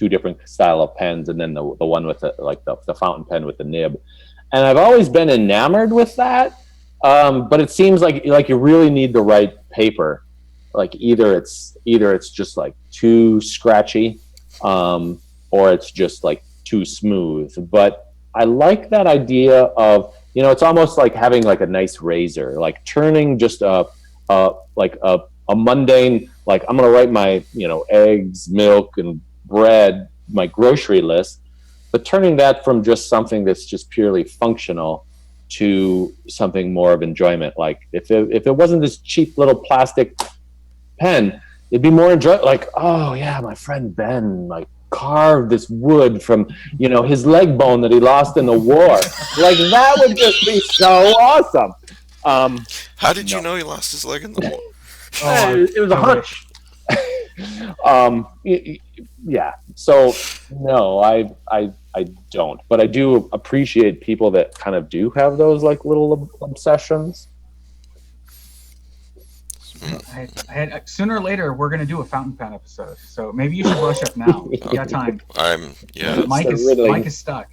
different style of pens, and then the one with the fountain pen with the nib. And I've always been enamored with that. But it seems like you really need the right paper. Like either it's just like too scratchy, or it's just like too smooth. But I like that idea of, it's almost like having like a nice razor, like turning just a mundane, like I'm going to write my, eggs, milk, and bread, my grocery list, but turning that from just something that's just purely functional to something more of enjoyment. Like if it wasn't this cheap little plastic pen, it'd be more enjoy. Like, oh yeah, my friend Ben, like carved this wood from, his leg bone that he lost in the war. Like that would just be so awesome. How did you know he lost his leg in the war? It was a hunch. Yeah. So no, I don't, but I do appreciate people that kind of do have those like little obsessions. I had, sooner or later we're going to do a fountain pen episode, so maybe you should brush up now. You got time. Mike is stuck.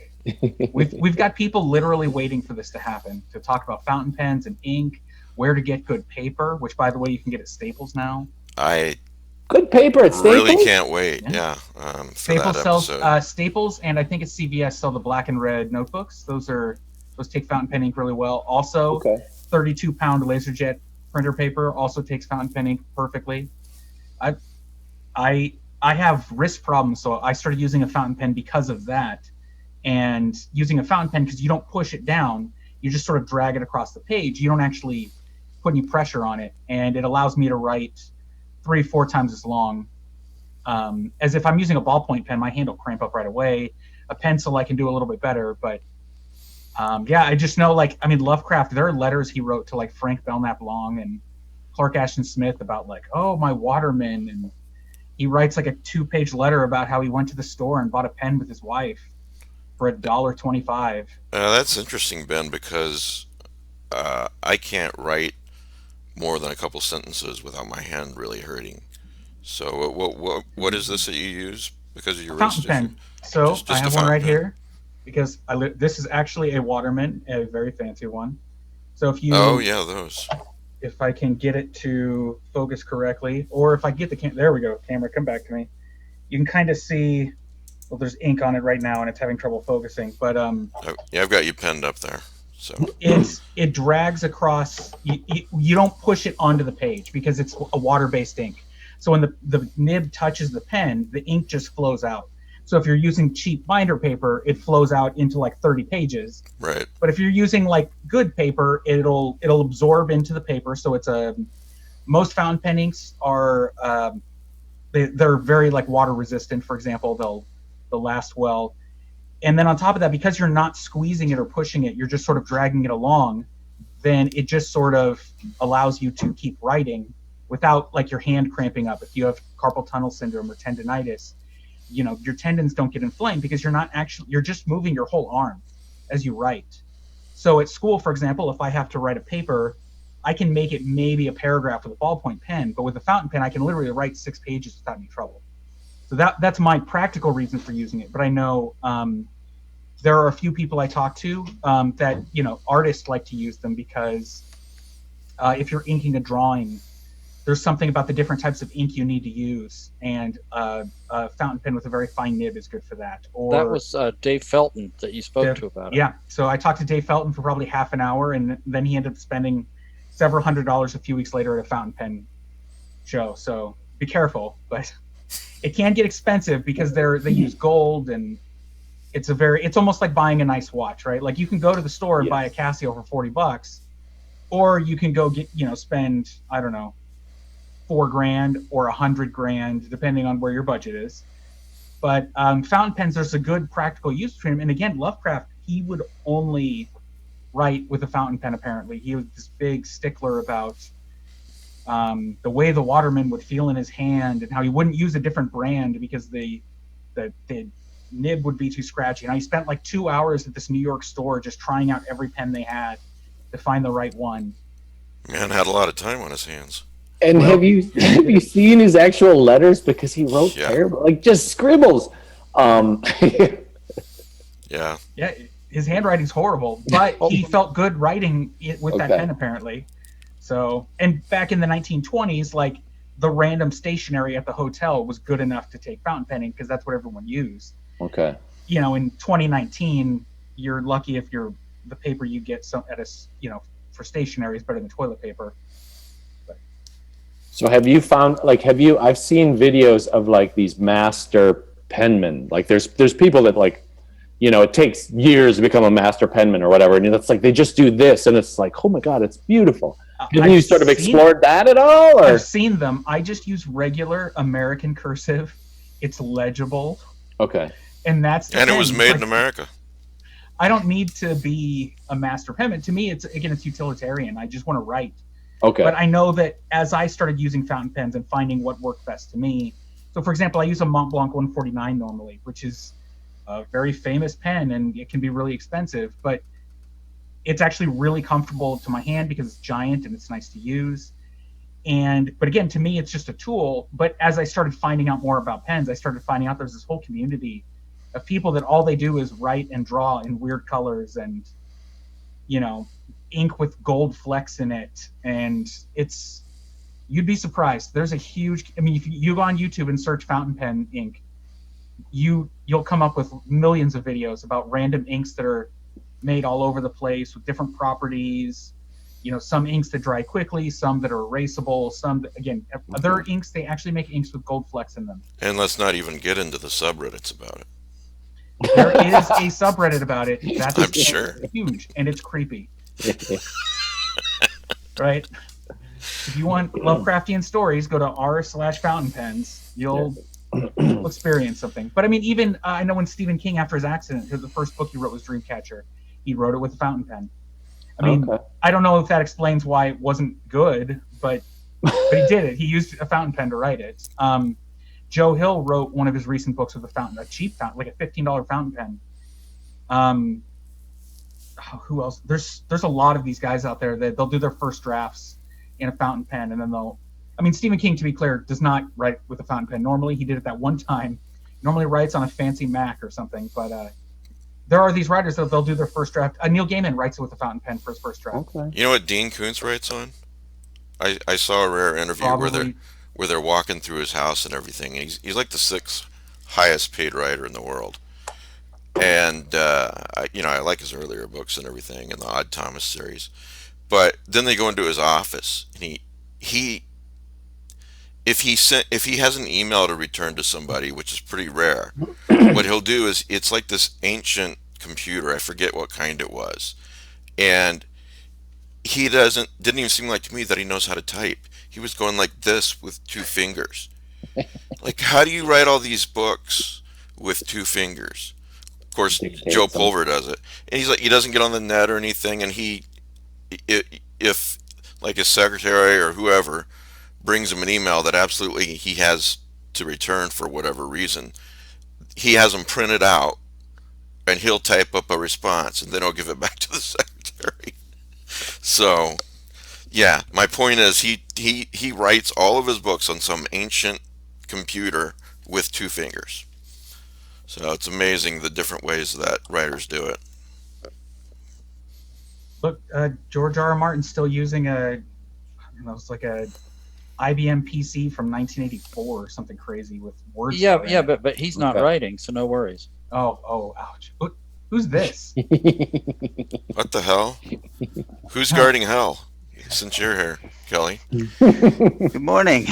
We've got people literally waiting for this to happen, to talk about fountain pens and ink, where to get good paper, which by the way you can get at Staples now. Good paper at Staples? Really can't wait. Yeah. Staples sells Staples, and I think at CVS sell the black and red notebooks. Those take fountain pen ink really well. Also, 32-pound LaserJet printer paper also takes fountain pen ink perfectly. I have wrist problems, so I started using a fountain pen because of that. And using a fountain pen, because you don't push it down, you just sort of drag it across the page. You don't actually put any pressure on it, and it allows me to write 3-4 times as long. As if I'm using a ballpoint pen, my hand will cramp up right away. A pencil I can do a little bit better, but I just know, Lovecraft, there are letters he wrote to like Frank Belknap Long and Clark Ashton Smith about like, oh, my Waterman, and he writes like a 2-page letter about how he went to the store and bought a pen with his wife for $1.25. That's interesting, Ben, because I can't write more than a couple sentences without my hand really hurting. So what is this that you use because of your fountain pen? So just I have one right here, because this is actually a Waterman, a very fancy one. So if you those. If I can get it to focus correctly, or if I get the there we go, camera, come back to me. You can kind of see. Well, there's ink on it right now, and it's having trouble focusing. But I've got you pinned up there. So it drags across. You don't push it onto the page because it's a water-based ink. So when the nib touches the pen, the ink just flows out. So if you're using cheap binder paper, it flows out into like 30 pages. Right. But if you're using like good paper, it'll absorb into the paper. So it's most fountain pen inks are they're very like water resistant. For example, they'll last well. And then on top of that, because you're not squeezing it or pushing it, you're just sort of dragging it along, then it just sort of allows you to keep writing without like your hand cramping up. If you have carpal tunnel syndrome or tendonitis, your tendons don't get inflamed because you're just moving your whole arm as you write. So at school, for example, if I have to write a paper, I can make it maybe a paragraph with a ballpoint pen, but with a fountain pen, I can literally write 6 pages without any trouble. So that's my practical reason for using it. But I know there are a few people I talk to that artists like to use them because if you're inking a drawing, there's something about the different types of ink you need to use, and a fountain pen with a very fine nib is good for that. Or that was Dave Felton that you spoke to about it. Yeah, so I talked to Dave Felton for probably half an hour, and then he ended up spending several $100s a few weeks later at a fountain pen show. So be careful, but it can get expensive because they use gold, and it's almost like buying a nice watch, right? Like you can go to the store and buy a Casio for $40, or you can go spend, I don't know, $4,000 or $100,000, depending on where your budget is. But fountain pens, there's a good practical use for him. And again, Lovecraft, he would only write with a fountain pen. Apparently, he was this big stickler about the way the waterman would feel in his hand, and how he wouldn't use a different brand because the nib would be too scratchy. And he spent like 2 hours at this New York store just trying out every pen they had to find the right one. Man had a lot of time on his hands. And have you seen his actual letters? Because he wrote terrible, like just scribbles. Yeah. Yeah, his handwriting's horrible, but he felt good writing it with that pen apparently. So, and back in the 1920s, like the random stationery at the hotel was good enough to take fountain penning because that's what everyone used. Okay. In 2019, you're lucky if the paper you get for stationery is better than toilet paper. So have you found, I've seen videos of like these master penmen. Like there's people that it takes years to become a master penman or whatever. And it's like, they just do this and it's like, oh my God, it's beautiful. Have you sort of explored that at all? Or? I've seen them. I just use regular American cursive. It's legible. Okay. And it was made in America. I don't need to be a master penman. To me, it's utilitarian. I just want to write. Okay. But I know that as I started using fountain pens and finding what worked best to me, so for example, I use a Mont Blanc 149 normally, which is a very famous pen, and it can be really expensive, but it's actually really comfortable to my hand because it's giant and it's nice to use. But again, to me, it's just a tool. But as I started finding out more about pens, I started finding out there's this whole community of people that all they do is write and draw in weird colors and, ink with gold flecks in it, and you'd be surprised. There's a huge, if you go on YouTube and search fountain pen ink, you'll come up with millions of videos about random inks that are made all over the place with different properties. Some inks that dry quickly, some that are erasable, some that, again, other inks, they actually make inks with gold flecks in them. And let's not even get into the subreddits about it. There is a subreddit about it. I'm sure. Huge, and it's creepy. Right? If you want Lovecraftian stories, go to r/fountain pens. You'll experience something. But even I know when Stephen King, after his accident, the first book he wrote was Dreamcatcher. He wrote it with a fountain pen. I don't know if that explains why it wasn't good, but he did it. He used a fountain pen to write it. Joe Hill wrote one of his recent books with a cheap fountain, like a $15 fountain pen. Who else? There's a lot of these guys out there that they'll do their first drafts in a fountain pen, and then Stephen King, to be clear, does not write with a fountain pen. Normally, he did it that one time. Normally writes on a fancy Mac or something, but there are these writers that they'll do their first draft. Neil Gaiman writes it with a fountain pen for his first draft. Okay. You know what Dean Koontz writes on? I saw a rare interview where they're walking through his house and everything. And he's like the 6th highest paid writer in the world. And I like his earlier books and everything, and the Odd Thomas series. But then they go into his office, and if he has an email to return to somebody, which is pretty rare, what he'll do is, it's like this ancient computer. I forget what kind it was, and he didn't even seem like to me that he knows how to type. He was going like this with 2 fingers. Like, how do you write all these books with 2 fingers? Of course, Joe Pulver does it, and he's like, he doesn't get on the net or anything, and if like his secretary or whoever brings him an email that absolutely he has to return for whatever reason, he has them printed out, and he'll type up a response, and then he'll give it back to the secretary. So yeah, my point is he writes all of his books on some ancient computer with two fingers. So it's amazing the different ways that writers do it. Look, George R. R. Martin's still using it's like a IBM PC from 1984 or something crazy with words. Yeah, but he's not Okay. writing, so no worries. Oh, ouch. Who's this? What the hell? Who's guarding hell? Since you're here, Kelly. Good morning.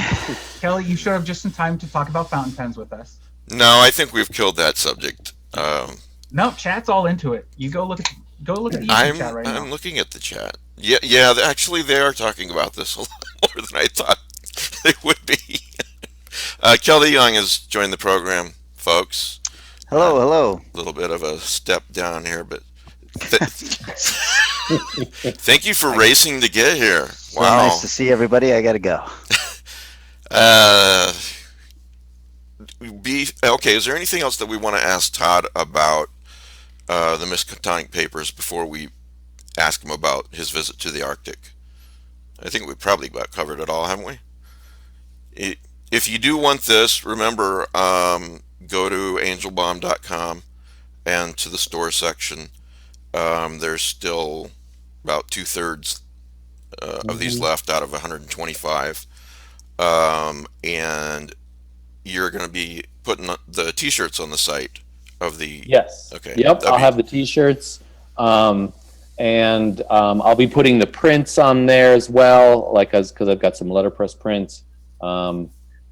Kelly, you showed up just in time to talk about fountain pens with us. No, I think we've killed that subject. No, chat's all into it. You go look at the YouTube chat right I'm now. looking at the chat. Yeah. Actually, they are talking about this a lot more than I thought they would be. Kelly Young has joined the program, folks. Hello. A little bit of a step down here, but thank you for racing to get here. So Wow. nice to see everybody. I gotta go. Okay. Is there anything else that we want to ask Todd about the Miskatonic papers before we ask him about his visit to the Arctic? I think we probably covered it all, haven't we? If you do want this, remember, go to angelbomb.com and to the store section. There's still about 2/3 of these left out of 125. And you're going to be putting the t-shirts on the site of the... Yes. Okay. Yep. I'll have the T-shirts, and I'll be putting the prints on there as well, because I've got some letterpress prints.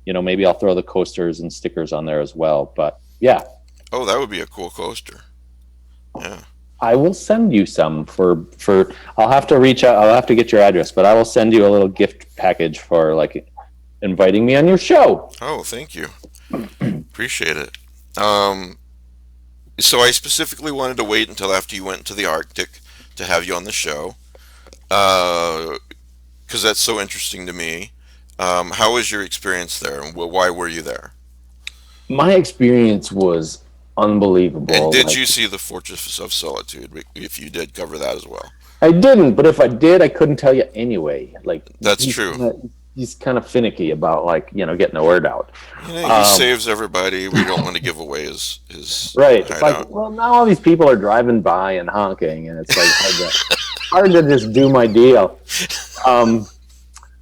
Maybe I'll throw the coasters and stickers on there as well. But yeah. Oh, that would be a cool coaster. Yeah. I will send you some for. I'll have to reach out. I'll have to get your address, but I will send you a little gift package for inviting me on your show. Oh, thank you. Appreciate it. So I specifically wanted to wait until after you went to the Arctic to have you on the show, because that's so interesting to me. How was your experience there, and why were you there? My experience was unbelievable. And did you see the Fortress of Solitude? If you did, cover that as well. I didn't, but if I did, I couldn't tell you anyway. That's true. He's kind of finicky about getting the word out. He saves everybody. We don't want to give away his right. It's hideout. now all these people are driving by and honking, and it's hard to just do my deal.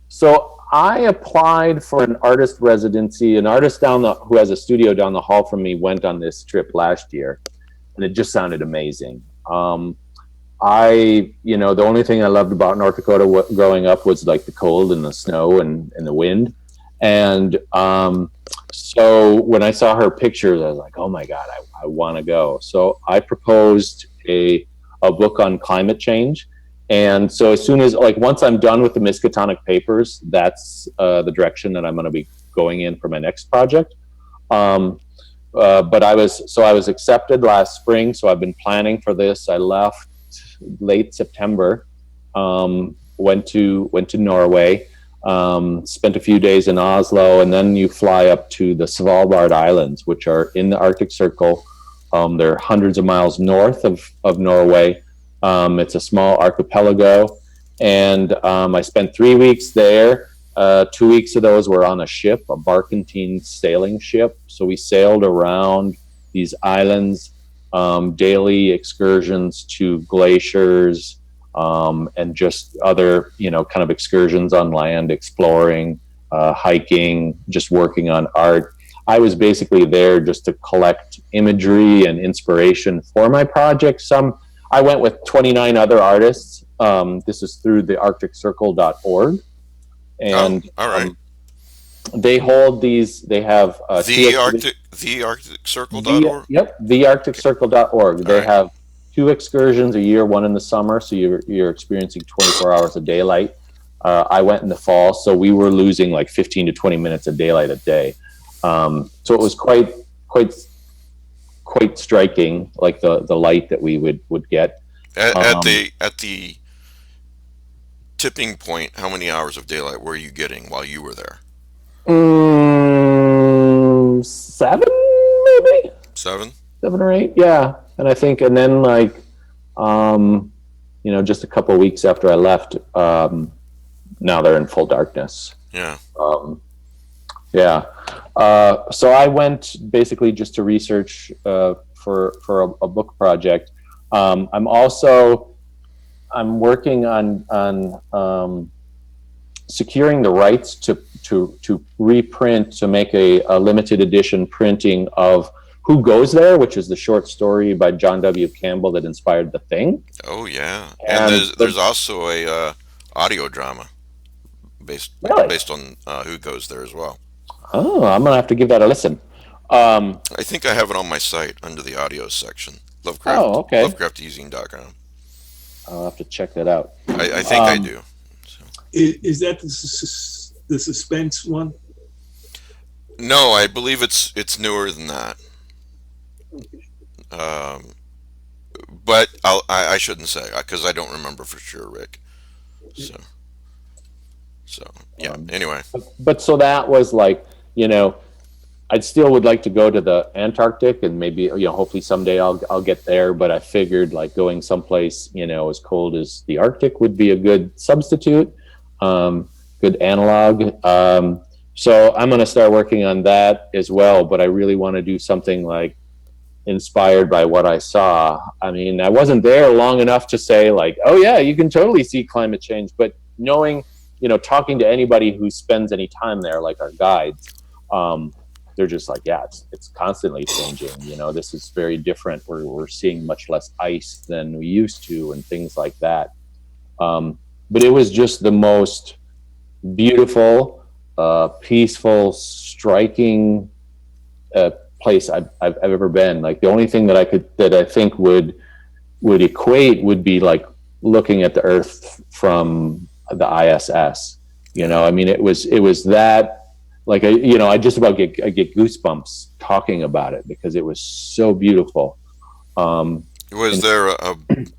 So I applied for an artist residency. An artist who has a studio down the hall from me went on this trip last year, and it just sounded amazing. The only thing I loved about North Dakota growing up was the cold and the snow and the wind. And so when I saw her pictures, I was like, oh my God, I want to go. So I proposed a book on climate change. And so as soon as once I'm done with the Miskatonic papers, that's the direction that I'm going to be going in for my next project. But I was accepted last spring. So I've been planning for this. I left late September, went to Norway, spent a few days in Oslo, and then you fly up to the Svalbard Islands, which are in the Arctic Circle. They're hundreds of miles north of Norway. It's a small archipelago, and I spent 3 weeks there. 2 weeks of those were on a ship, a barkentine sailing ship. So we sailed around these islands, daily excursions to glaciers, and just other, kind of excursions on land, exploring, hiking, just working on art. I was basically there just to collect imagery and inspiration for my project. I went with 29 other artists. This is through the arcticcircle.org. And all right. They hold these. They have thearcticcircle.org. Yep, thearcticcircle.org. They have 2 excursions a year, one in the summer, so you're experiencing 24 hours of daylight. I went in the fall, so we were losing 15 to 20 minutes of daylight a day. So it was quite striking, the light that we would get. At the tipping point, how many hours of daylight were you getting while you were there? 7, maybe. 7? 7 or 8, yeah. And I think, and then like, just a couple of weeks after I left, now they're in full darkness. Yeah. Yeah. So I went basically just to research for a book project. I'm working on securing the rights to reprint, to make a limited edition printing of Who Goes There, which is the short story by John W. Campbell that inspired The Thing. Oh yeah. And And there's also a audio drama Really? based on Who Goes There as well. Oh, I'm gonna have to give that a listen. I think I have it on my site under the audio section. Lovecraft. Oh, okay. LovecraftEZine.com. I'll have to check that out. I think I do. So. Is that the suspense one? No, I believe it's newer than that. But I shouldn't say because I don't remember for sure, Rick. So yeah. Anyway, But so that was like, I still would like to go to the Antarctic, and maybe, hopefully someday I'll get there. But I figured like going someplace, as cold as the Arctic would be a good substitute, good analog. So I'm going to start working on that as well. But I really want to do something like inspired by what I saw. I mean, I wasn't there long enough to say like, oh yeah, you can totally see climate change. But knowing, talking to anybody who spends any time there, like our guides, they're just like, yeah, it's constantly changing. This is very different. We're seeing much less ice than we used to, and things like that. But it was just the most beautiful, peaceful, striking place I've ever been. Like the only thing that I think would equate would be like looking at the Earth from the ISS. I mean, it was that. Like I just about get goosebumps talking about it because it was so beautiful. was there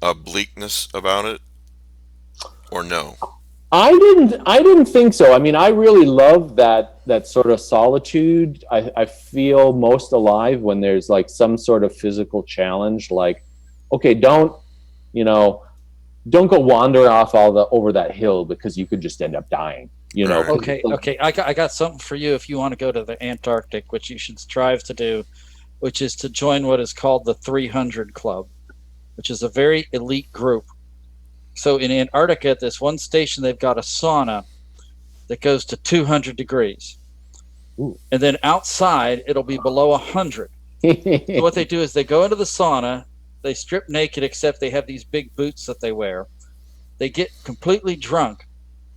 a bleakness about it, or no? I didn't think so. I mean, I really love that sort of solitude. I feel most alive when there's like some sort of physical challenge. Like, okay, don't go wander off over that hill because you could just end up dying. Okay. I got something for you if you want to go to the Antarctic, which you should strive to do, which is to join what is called the 300 Club, which is a very elite group. So in Antarctica, at this one station, they've got a sauna that goes to 200 degrees. Ooh. And then outside, it'll be below 100. So what they do is they go into the sauna, they strip naked, except they have these big boots that they wear. They get completely drunk.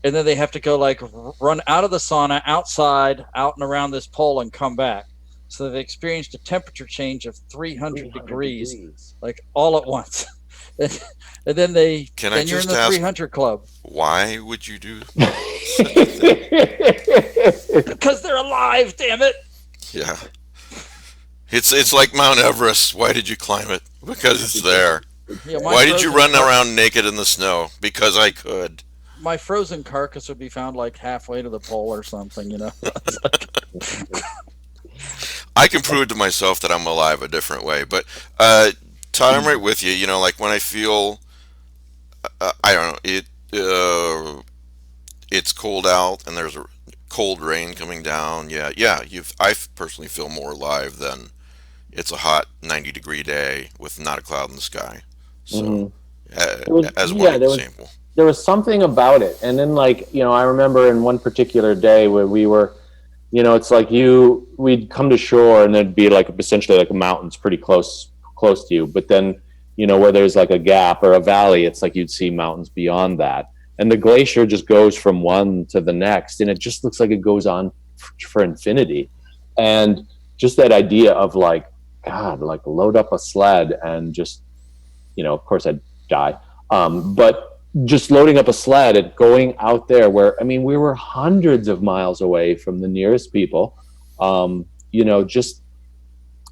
And then they have to go like run out of the sauna, outside, out and around this pole, and come back. So they've experienced a temperature change of 300 degrees, like all at once. And then you're in the 300 Club. Why would you do? Because they're alive, damn it. Yeah. It's like Mount Everest. Why did you climb it? Because it's there. Yeah, why did you run around naked in the snow? Because I could. My frozen carcass would be found like halfway to the pole or something, I can prove to myself that I'm alive a different way. But, Todd, I'm right with you. Like when I feel, I don't know, it's cold out and there's a cold rain coming down. Yeah. I personally feel more alive than it's a hot 90-degree day with not a cloud in the sky. So, as one example. There was something about it. And then I remember in one particular day where we were, it's like we'd come to shore and there'd be like essentially like mountains pretty close to you. But then, where there's like a gap or a valley, it's like you'd see mountains beyond that. And the glacier just goes from one to the next. And it just looks like it goes on for infinity. And just that idea of like, God, like load up a sled and just, of course I'd die. But just loading up a sled and going out there where, I mean, we were hundreds of miles away from the nearest people. Just,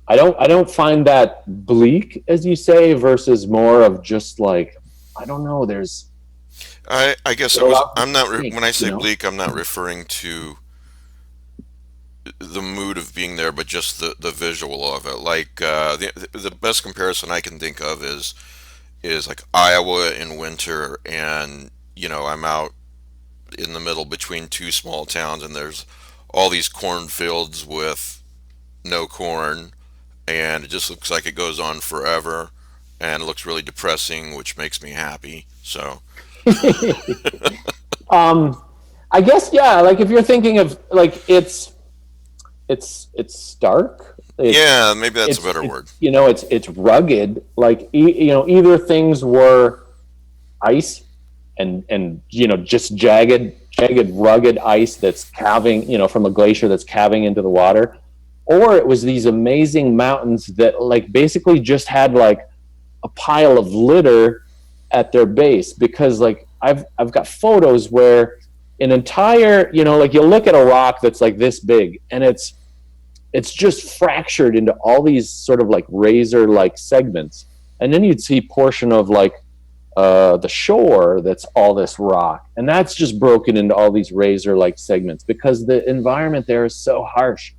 I don't find that bleak, as you say, versus more of just like, I don't know, there's. I guess when I say bleak, I'm not referring to the mood of being there, but just the visual of it. Like the best comparison I can think of is like Iowa in winter, and I'm out in the middle between two small towns, and there's all these cornfields with no corn, and it just looks like it goes on forever, and it looks really depressing, which makes me happy. So um, I guess, yeah. Like if you're thinking of like it's stark. yeah, maybe that's a better word. It's rugged. Like either things were ice and just jagged, rugged ice that's calving, from a glacier that's calving into the water, or it was these amazing mountains that like basically just had like a pile of litter at their base. Because like I've got photos where an entire, like you'll look at a rock that's like this big, and it's just fractured into all these sort of like razor like segments, and then you'd see portion of like the shore that's all this rock, and that's just broken into all these razor like segments because the environment there is so harsh.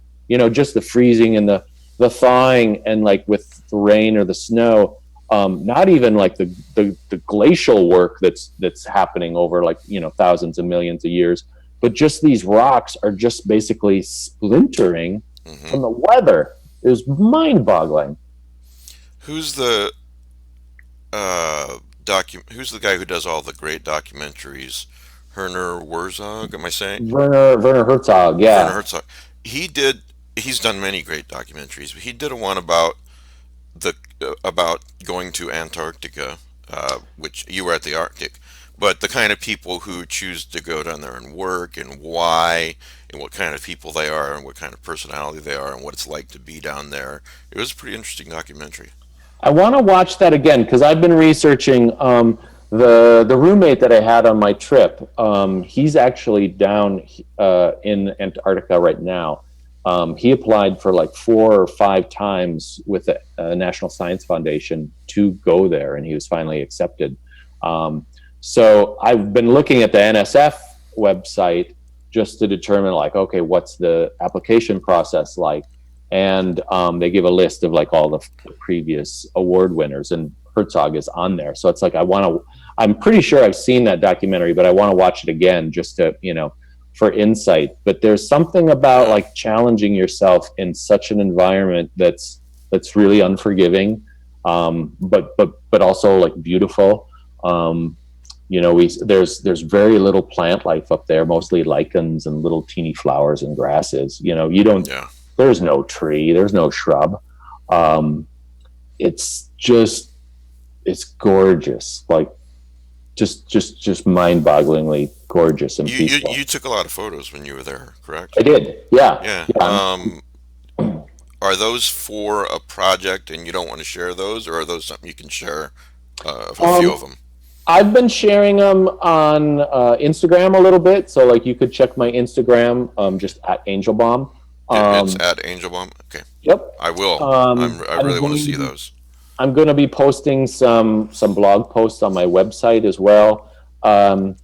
Just the freezing and the thawing, and like with the rain or the snow, not even like the glacial work that's happening over like thousands of millions of years, but just these rocks are just basically splintering from the weather. It was mind-boggling. Who's the Who's the guy who does all the great documentaries? Werner Herzog, am I saying? Werner Herzog, yeah. Werner Herzog. He's done many great documentaries, but he did a one about about going to Antarctica, which you were at the Arctic, but the kind of people who choose to go down there and work, and why, and what kind of people they are, and what kind of personality they are, and what it's like to be down there. It was a pretty interesting documentary. I want to watch that again because I've been researching the roommate that I had on my trip. He's actually down in Antarctica right now. He applied for like 4 or 5 times with the National Science Foundation to go there, and he was finally accepted. So I've been looking at the NSF website just to determine like, okay, what's the application process like? And they give a list of like all the previous award winners, and Herzog is on there. So it's like I'm pretty sure I've seen that documentary, but I want to watch it again just to, for insight. But there's something about like challenging yourself in such an environment that's really unforgiving, but also like beautiful. There's very little plant life up there, mostly lichens and little teeny flowers and grasses. You don't. Yeah. There's no tree. There's no shrub. It's gorgeous. Like just mind-bogglingly gorgeous and peaceful. You took a lot of photos when you were there, correct? I did. Yeah. Yeah. Are those for a project and you don't want to share those, or are those something you can share? A few of them. I've been sharing them on Instagram a little bit, so like you could check my Instagram, just at Angelbaum. It's at Angelbaum. Okay. Yep. I will. I really want to see those. I'm going to be posting some blog posts on my website as well. But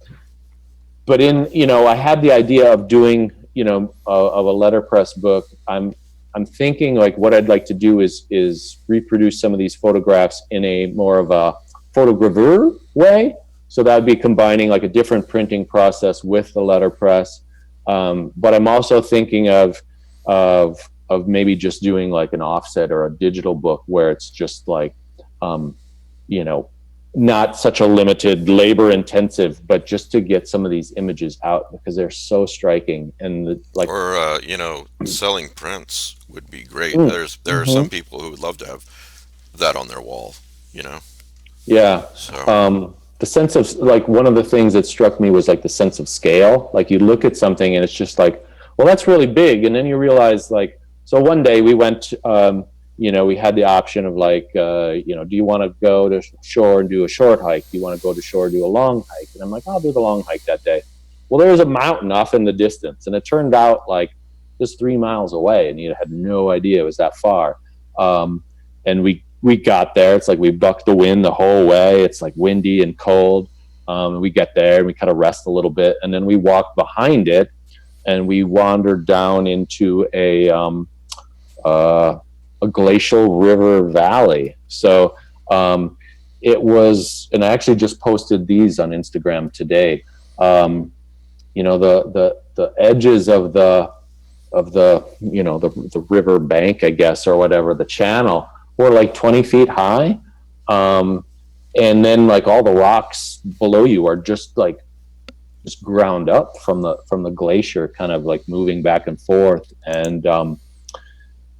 I had the idea of doing, of a letterpress book. I'm thinking like what I'd like to do is reproduce some of these photographs in a more of a photogravure way. So that would be combining like a different printing process with the letterpress. But I'm also thinking of maybe just doing like an offset or a digital book where it's just like, not such a limited labor intensive, but just to get some of these images out because they're so striking. And selling prints would be great. There are some people who would love to have that on their wall, Yeah. So. The sense of like, one of the things that struck me was like the sense of scale. Like you look at something and it's just like, well, that's really big. And then you realize like, so one day we went, we had the option of like, do you want to go to shore and do a short hike? Do you want to go to shore and do a long hike? And I'm like, I'll do the long hike that day. Well, there was a mountain off in the distance, and it turned out like just 3 miles away, and you had no idea it was that far. And we got there. It's like we bucked the wind the whole way. It's like windy and cold. We get there and we kind of rest a little bit, and then we walked behind it. and we wandered down into a glacial river valley. So it was, and I actually just posted these on Instagram today. You know, the edges of the you know, the river bank, I guess, or whatever, the channel, were like 20 feet high. And then like all the rocks below you are just ground up from the glacier, kind of like moving back and forth, and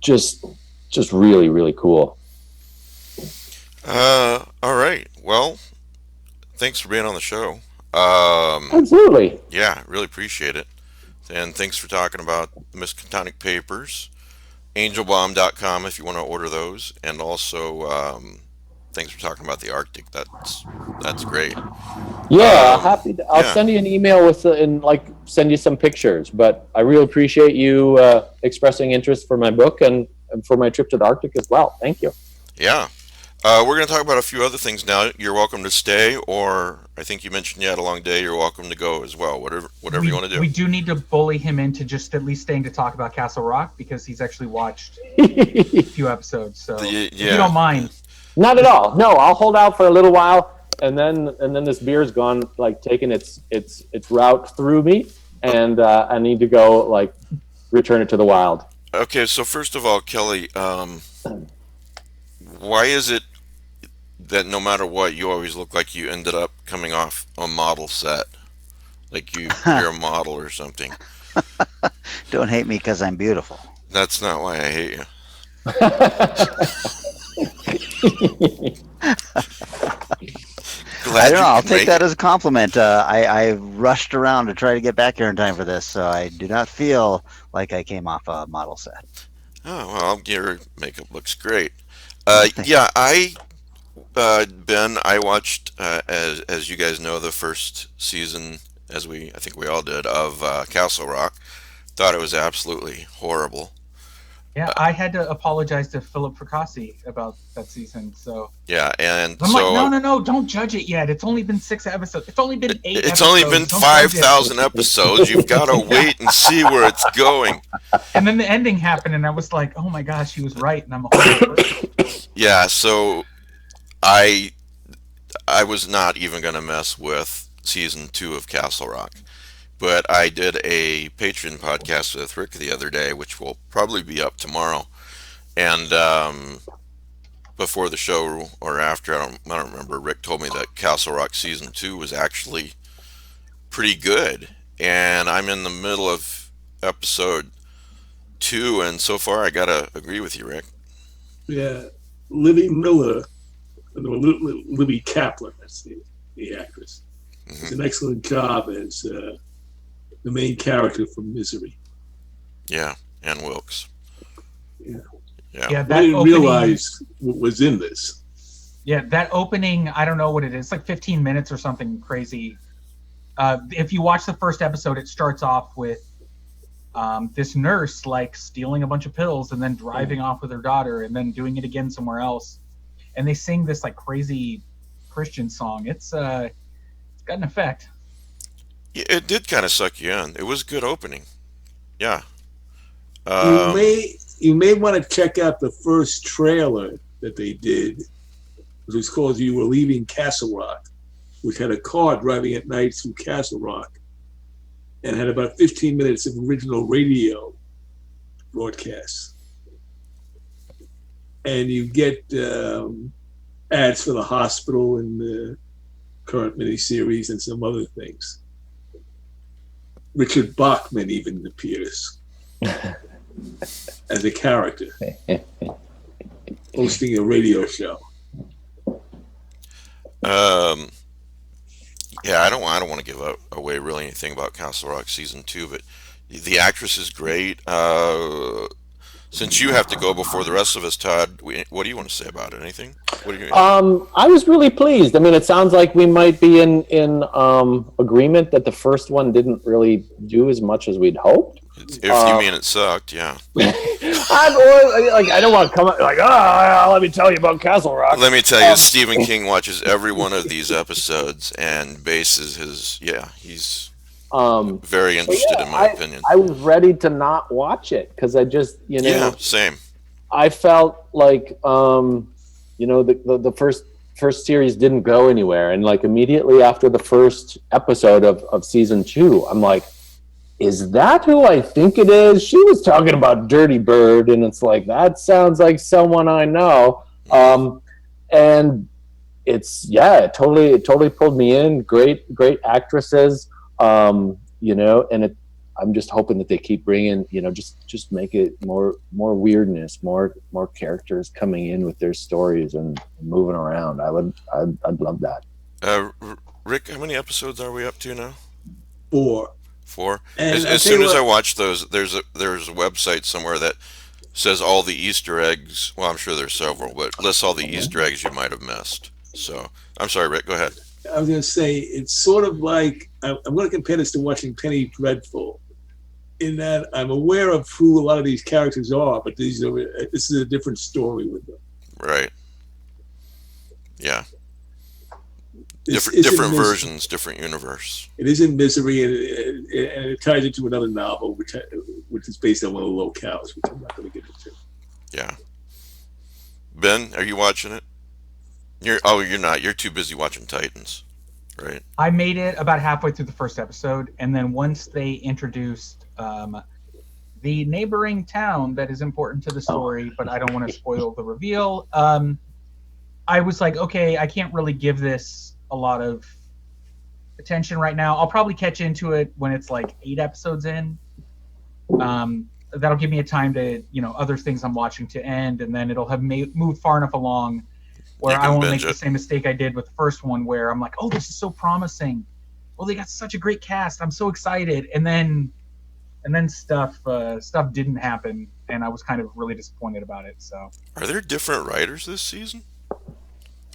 just really, really cool. All right. Well, thanks for being on the show. Absolutely. Yeah, really appreciate it. And thanks for talking about the Miskatonic papers. Angelbomb.com if you want to order those. And also, thanks for talking about the Arctic. That's great. Yeah, happy to, I'll yeah. send you an email with and like send you some pictures. But I really appreciate you expressing interest for my book and for my trip to the Arctic as well. Thank you. Yeah. We're going to talk about a few other things now. You're welcome to stay, or I think you mentioned you had a long day. You're welcome to go as well. Whatever you want to do. We do need to bully him into just at least staying to talk about Castle Rock because he's actually watched a few episodes. So if you don't mind. Not at all. No, I'll hold out for a little while, and then this beer's gone, like taking its route through me, and I need to go like return it to the wild. Okay, so first of all, Kelly, why is it that no matter what, you always look like you ended up coming off a model set? Like you're a model or something. Don't hate me because I'm beautiful. That's not why I hate you. I don't know. I'll take that as a compliment. I rushed around to try to get back here in time for this, so I do not feel like I came off a model set. Oh, well, your makeup looks great. Yeah, Ben, I watched, as you guys know, the first season, I think we all did, of Castle Rock. Thought it was absolutely horrible. Yeah, I had to apologize to Philip Fracassi about that season. So yeah, and I'm so like, no, don't judge it yet. It's only been 6 episodes. It's only been 8. It's only been 5,000 episodes. You've got to wait and see where it's going. And then the ending happened, and I was like, oh my gosh, he was right, and I'm a horrible person. Yeah, so I was not even going to mess with season 2 of Castle Rock. But I did a Patreon podcast with Rick the other day, which will probably be up tomorrow. And before the show or after, I don't remember, Rick told me that Castle Rock season 2 was actually pretty good. And I'm in the middle of episode 2, and so far I gotta agree with you, Rick. Yeah, Libby Miller, no, Libby Kaplan, that's the actress. Mm-hmm. It's an excellent job as the main character from Misery. Yeah, and Wilkes. Yeah. Yeah. I didn't realize what was in this. Yeah, that opening, I don't know what it is. It's like 15 minutes or something crazy. If you watch the first episode, it starts off with this nurse like stealing a bunch of pills and then driving off with her daughter and then doing it again somewhere else. And they sing this like crazy Christian song. It's got an effect. It did kind of suck you in. It was a good opening. Yeah. You may want to check out the first trailer that they did, which was called "You Were Leaving Castle Rock," which had a car driving at night through Castle Rock, and had about 15 minutes of original radio broadcasts. And you get ads for the hospital in the current miniseries and some other things. Richard Bachman even appears as a character, hosting a radio show. Yeah, I don't want to give away really anything about Castle Rock season 2, but the actress is great. Since you have to go before the rest of us, Todd, what do you want to say about it? Anything? What do you? I was really pleased. I mean, it sounds like we might be in agreement that the first one didn't really do as much as we'd hoped. If you mean it sucked, yeah. I don't want to come out like, let me tell you about Castle Rock. Let me tell you, Stephen King watches every one of these episodes and bases his, he's Very So interested yeah, in my opinion. I was ready to not watch it because I just, Yeah, same. I felt like, the first series didn't go anywhere, and like immediately after the first episode of season 2, I'm like, is that who I think it is? She was talking about Dirty Bird, and it's like that sounds like someone I know. Mhm. And it totally pulled me in. Great actresses, and I'm just hoping that they keep bringing, just make it more weirdness, more characters coming in with their stories and moving around. I'd love that. Rick, how many episodes are we up to now? 4. 4. As, And I as tell you soon as I what, watch those, there's a website somewhere that says all the Easter eggs. Well, I'm sure there's several, but lists all the Easter eggs you might have missed. So I'm sorry, Rick. Go ahead. I was going to say, it's sort of like, I'm going to compare this to watching Penny Dreadful, in that I'm aware of who a lot of these characters are, but this is a different story with them. Right. Yeah. This Different isn't versions, different universe. It is in Misery, and it ties into another novel, which is based on one of the locales, which I'm not going to get into. Yeah. Ben, are you watching it? You're not. You're too busy watching Titans, right? I made it about halfway through the first episode, and then once they introduced the neighboring town that is important to the story, but I don't want to spoil the reveal. I was like, okay, I can't really give this a lot of attention right now. I'll probably catch into it when it's like 8 episodes in. That'll give me a time to, other things I'm watching to end, and then it'll have moved far enough along where I won't make the same mistake I did with the first one, where I'm like, oh, this is so promising. Well, they got such a great cast. I'm so excited. And then stuff didn't happen, and I was kind of really disappointed about it. So, are there different writers this season,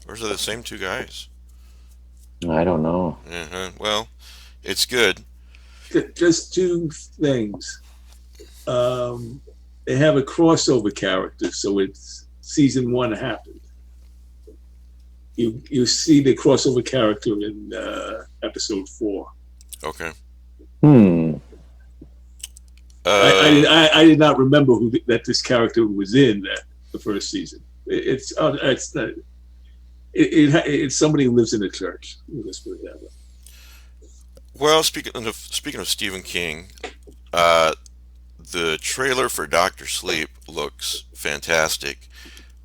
or is it the same 2 guys? I don't know. Uh-huh. Well, it's good. Just 2 things. They have a crossover character, so it's season 1 happened. You see the crossover character in episode 4. Okay. I did not remember that this character was in the first season. It's somebody who lives in a church. Let's put it that way. Well, speaking of Stephen King, the trailer for Doctor Sleep looks fantastic,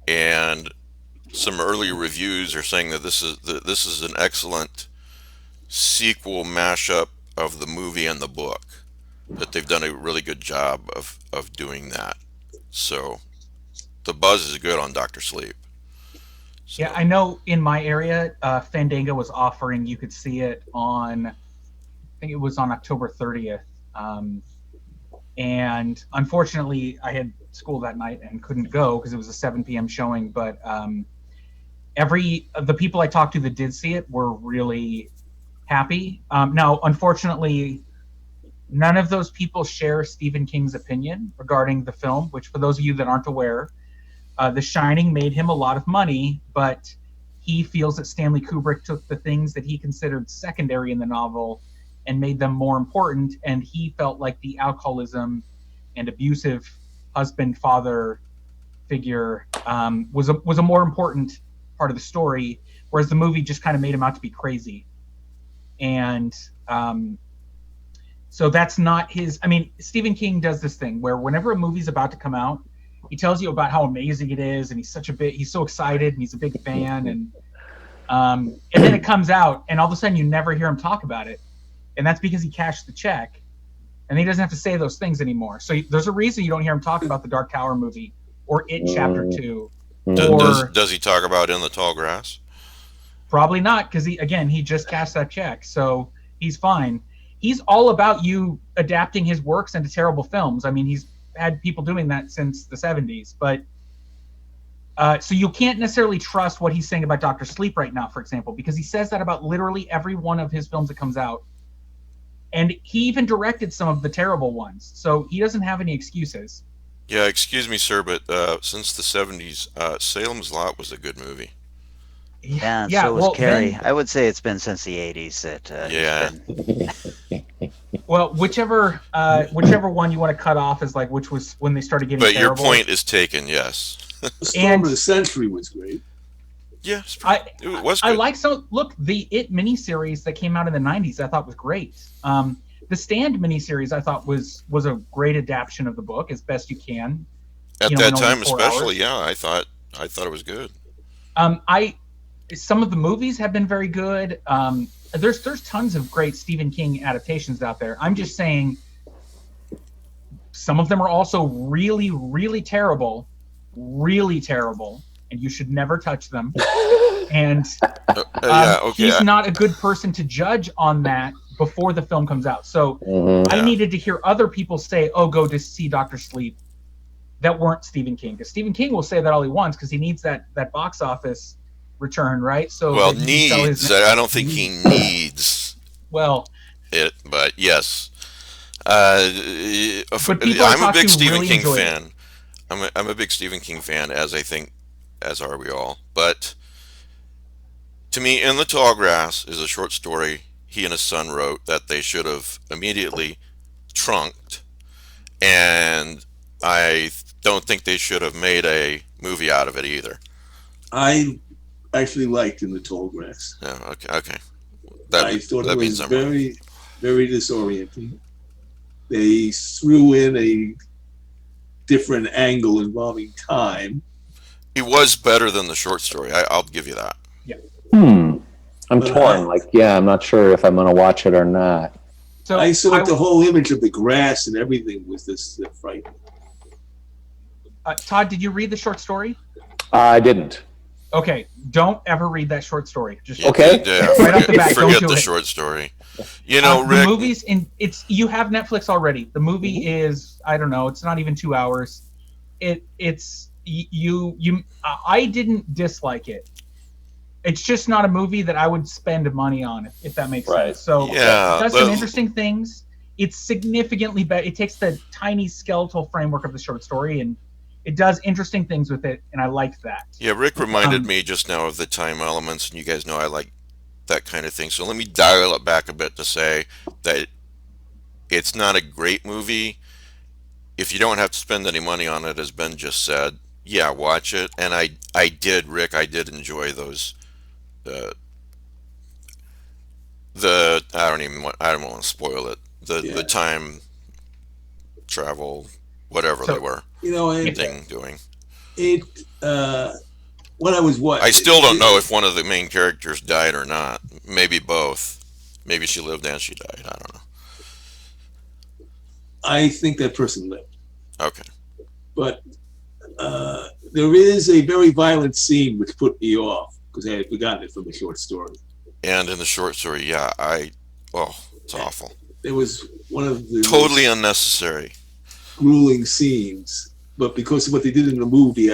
and some early reviews are saying that this is an excellent sequel mashup of the movie and the book. That they've done a really good job of doing that. So the buzz is good on Doctor Sleep. So. Yeah, I know in my area, Fandango was offering you could see it on, I think it was on October 30th. And unfortunately, I had school that night and couldn't go because it was a 7 p.m. showing. But the people I talked to that did see it were really happy. Now, unfortunately, none of those people share Stephen King's opinion regarding the film, which, for those of you that aren't aware, The Shining made him a lot of money, but he feels that Stanley Kubrick took the things that he considered secondary in the novel and made them more important, and he felt like the alcoholism and abusive husband-father figure was a more important part of the story, whereas the movie just kind of made him out to be crazy. And so that's not his. I mean, Stephen King does this thing where whenever a movie's about to come out, he tells you about how amazing it is, and he's so excited, and he's a big fan, and then it comes out, and all of a sudden you never hear him talk about it, and that's because he cashed the check, and he doesn't have to say those things anymore. So there's a reason you don't hear him talk about the Dark Tower movie or It Chapter 2. Does he talk about In the Tall Grass? Probably not, because he just cashed that check, so he's fine. He's all about you adapting his works into terrible films. I mean, he's had people doing that since the 70s, but so you can't necessarily trust what he's saying about Dr. Sleep right now, for example, because he says that about literally every one of his films that comes out. And he even directed some of the terrible ones, so he doesn't have any excuses. Yeah, excuse me, sir, but since the 70s, Salem's Lot was a good movie. Yeah, and so was Carrie. I would say it's been since the 80s that yeah. Well, whichever one you want to cut off is like which was when they started getting But your terrible. point is taken. Yes. The Storm of the Century was great. Yeah, it was. I Good. like the It miniseries that came out in the 90s. I thought was great. The Stand miniseries I thought was a great adaptation of the book as best you can. At in that only time, 4 especially, hours. yeah, I thought it was good. Some of the movies have been very good. There's tons of great Stephen King adaptations out there. I'm just saying some of them are also really, really terrible, and you should never touch them. And Yeah, okay. he's not a good person to judge on that before the film comes out. So I Yeah. needed to hear other people say, "Oh, go to see Dr. Sleep," that weren't Stephen King, because Stephen King will say that all he wants because he needs that box office return, right? So Well, that he can sell needs. his. I don't think he needs Well, it, but yes. but people I I'm a talk big to Stephen really King enjoy it. fan. I'm a big Stephen King fan, as I think, as are we all. But to me, In the Tall Grass is a short story he and his son wrote that they should have immediately trunked, and I don't think they should have made a movie out of it either. I actually liked In the Tall Grass. Yeah, okay. I thought that it means was I'm wrong. very, very disorienting. They threw in a different angle involving time. It was better than the short story. I'll give you that. I'm But torn. I'm not sure if I'm going to watch it or not. So I thought the whole image of the grass and everything was this frightening. Todd, did you read the short story? I didn't. Okay, don't ever read that short story. Just Okay. Right off the bat, don't forget do the it. short story. You know, the Rick. movies you have Netflix already. The movie is, I don't know, it's not even 2 hours. I didn't dislike it. It's just not a movie that I would spend money on, if that makes Right. sense. So Yeah, it does some interesting things. It's significantly better. It takes the tiny skeletal framework of the short story and it does interesting things with it, and I liked that. Yeah, Rick reminded me just now of the time elements, and you guys know I like that kind of thing. So let me dial it back a bit to say that it's not a great movie. If you don't have to spend any money on it, as Ben just said, yeah, watch it. And I did, Rick, I did enjoy those. I don't want to spoil it. The time travel, whatever So- they were You know, and doing. it when I was what? I still don't know if one of the main characters died or not. Maybe both. Maybe she lived and she died. I don't know. I think that person lived, Okay. but there is a very violent scene which put me off because I had forgotten it from the short story. And in the short story, yeah, it's awful. There was one of the Totally unnecessary. grueling scenes, but because of what they did in the movie,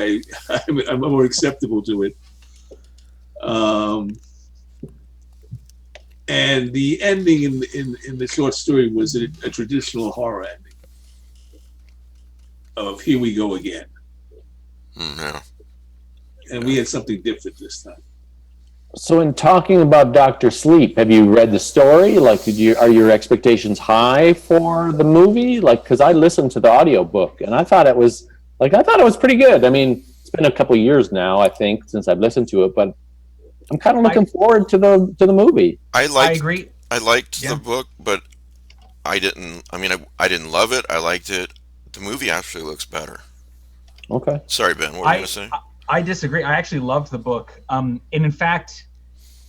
I'm more acceptable to it. And the ending in the short story was a traditional horror ending of "Here we go again," Yeah. and we had something different this time. So, in talking about Dr. Sleep, have you read the story? Are your expectations high for the movie? Because I listened to the audiobook and I thought it was pretty good. I mean, it's been a couple of years now, I think, since I've listened to it, but I'm kind of looking forward to the movie. I agree. I liked Yeah. the book, but I didn't. I mean, I didn't love it. I liked it. The movie actually looks better. Okay. Sorry, Ben. What were you gonna say? I disagree. I actually loved the book. And in fact,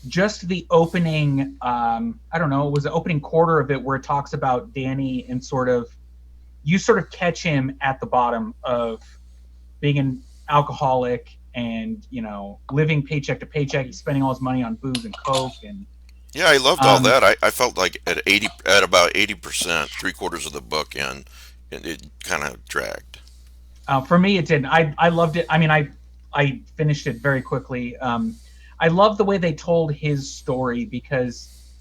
just the opening, I don't know, it was the opening quarter of it where it talks about Danny and you catch him at the bottom of being an alcoholic and, living paycheck to paycheck. He's spending all his money on booze and coke. And Yeah, I loved all that. I felt like at about 80%, 3/4 of the book in, it kind of dragged. for me, it didn't. I loved it. I mean, I finished it very quickly. I love the way they told his story because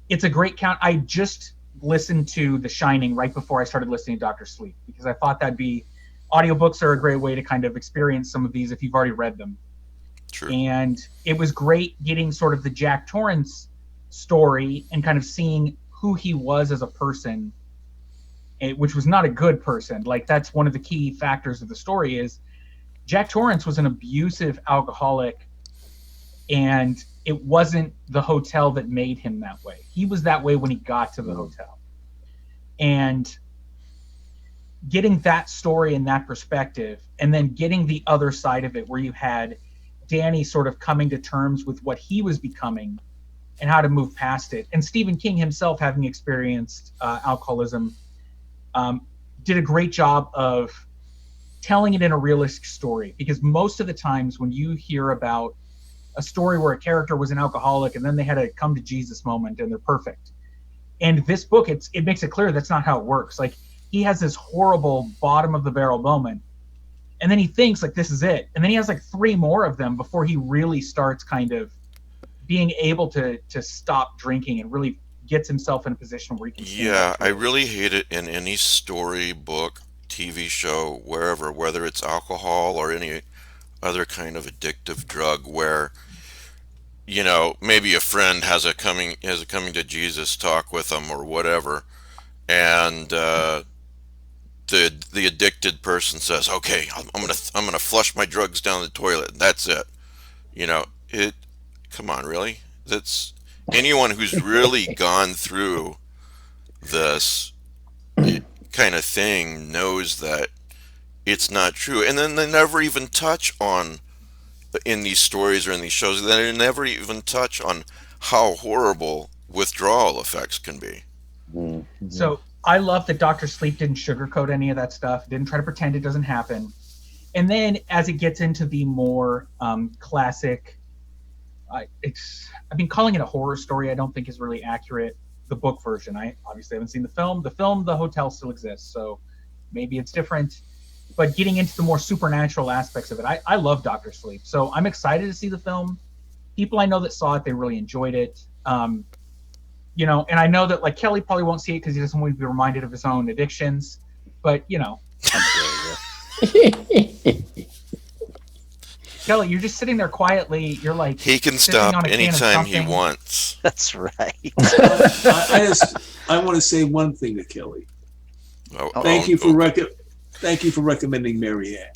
it's a great count. I just listened to The Shining right before I started listening to Dr. Sleep because I thought audiobooks are a great way to kind of experience some of these if you've already read them. True. And it was great getting sort of the Jack Torrance story and kind of seeing who he was as a person, which was not a good person. Like, that's one of the key factors of the story is Jack Torrance was an abusive alcoholic, and it wasn't the hotel that made him that way. He was that way when he got to the hotel. And getting that story and that perspective, and then getting the other side of it where you had Danny sort of coming to terms with what he was becoming and how to move past it. And Stephen King himself, having experienced alcoholism, did a great job of telling it in a realistic story. Because most of the times when you hear about a story where a character was an alcoholic and then they had a come to Jesus moment and they're perfect. And this book, it makes it clear that's not how it works. Like, he has this horrible bottom of the barrel moment, and then he thinks like this is it, and then he has like 3 more of them before he really starts kind of being able to stop drinking and really gets himself in a position where he can stand Yeah, up to I it. really hate it in any story, book, TV show, wherever, whether it's alcohol or any other kind of addictive drug, where maybe a friend has a coming to Jesus talk with them or whatever, and the addicted person says, "Okay, I'm gonna flush my drugs down the toilet. That's it." It. Come on, really? That's anyone who's really gone through this kind of thing knows that it's not true. And then they never even touch on in these stories or in these shows. They never even touch on how horrible withdrawal effects can be. Mm-hmm. So I love that Dr. Sleep didn't sugarcoat any of that stuff, didn't try to pretend it doesn't happen. And then as it gets into the more classic, calling it a horror story, I don't think is really accurate. The book version, I obviously haven't seen the film. The hotel still exists, so maybe it's different. But getting into the more supernatural aspects of it, I love Dr. Sleep. So I'm excited to see the film. People I know that saw it, they really enjoyed it. And I know that like Kelly probably won't see it because he doesn't want to be reminded of his own addictions. But Kelly, you're just sitting there quietly. You're like, He can sipping on stop a can of anytime he something. wants. That's right. I want to say one thing to Kelly. Oh, Thank you oh, for recommending Marianne.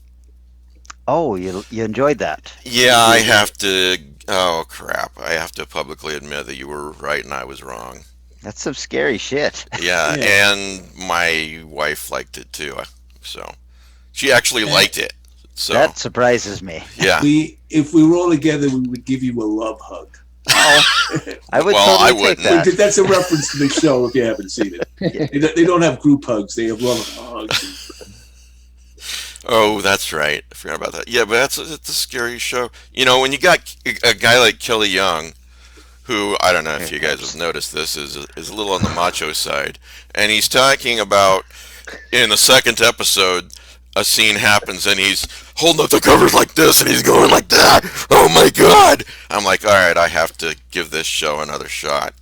Oh, you enjoyed that. Yeah, I have to. Oh crap! I have to publicly admit that you were right and I was wrong. That's some scary shit. Yeah, Yeah. and my wife liked it too. So she actually liked it. So That surprises me. yeah. If we were all together, we would give you a love hug. I would Well, I totally take wouldn't. that. That's a reference to the show if you haven't seen it. They don't have group hugs; they have love hugs. Oh, that's right. I forgot about that. Yeah, but it's a scary show. When you got a guy like Kelly Young, who I don't know if you guys have noticed this is a little on the macho side, and he's talking about in the second episode a scene happens and he's holding up the covers like this and he's going like that. Oh my god! I'm like, all right, I have to give this show another shot.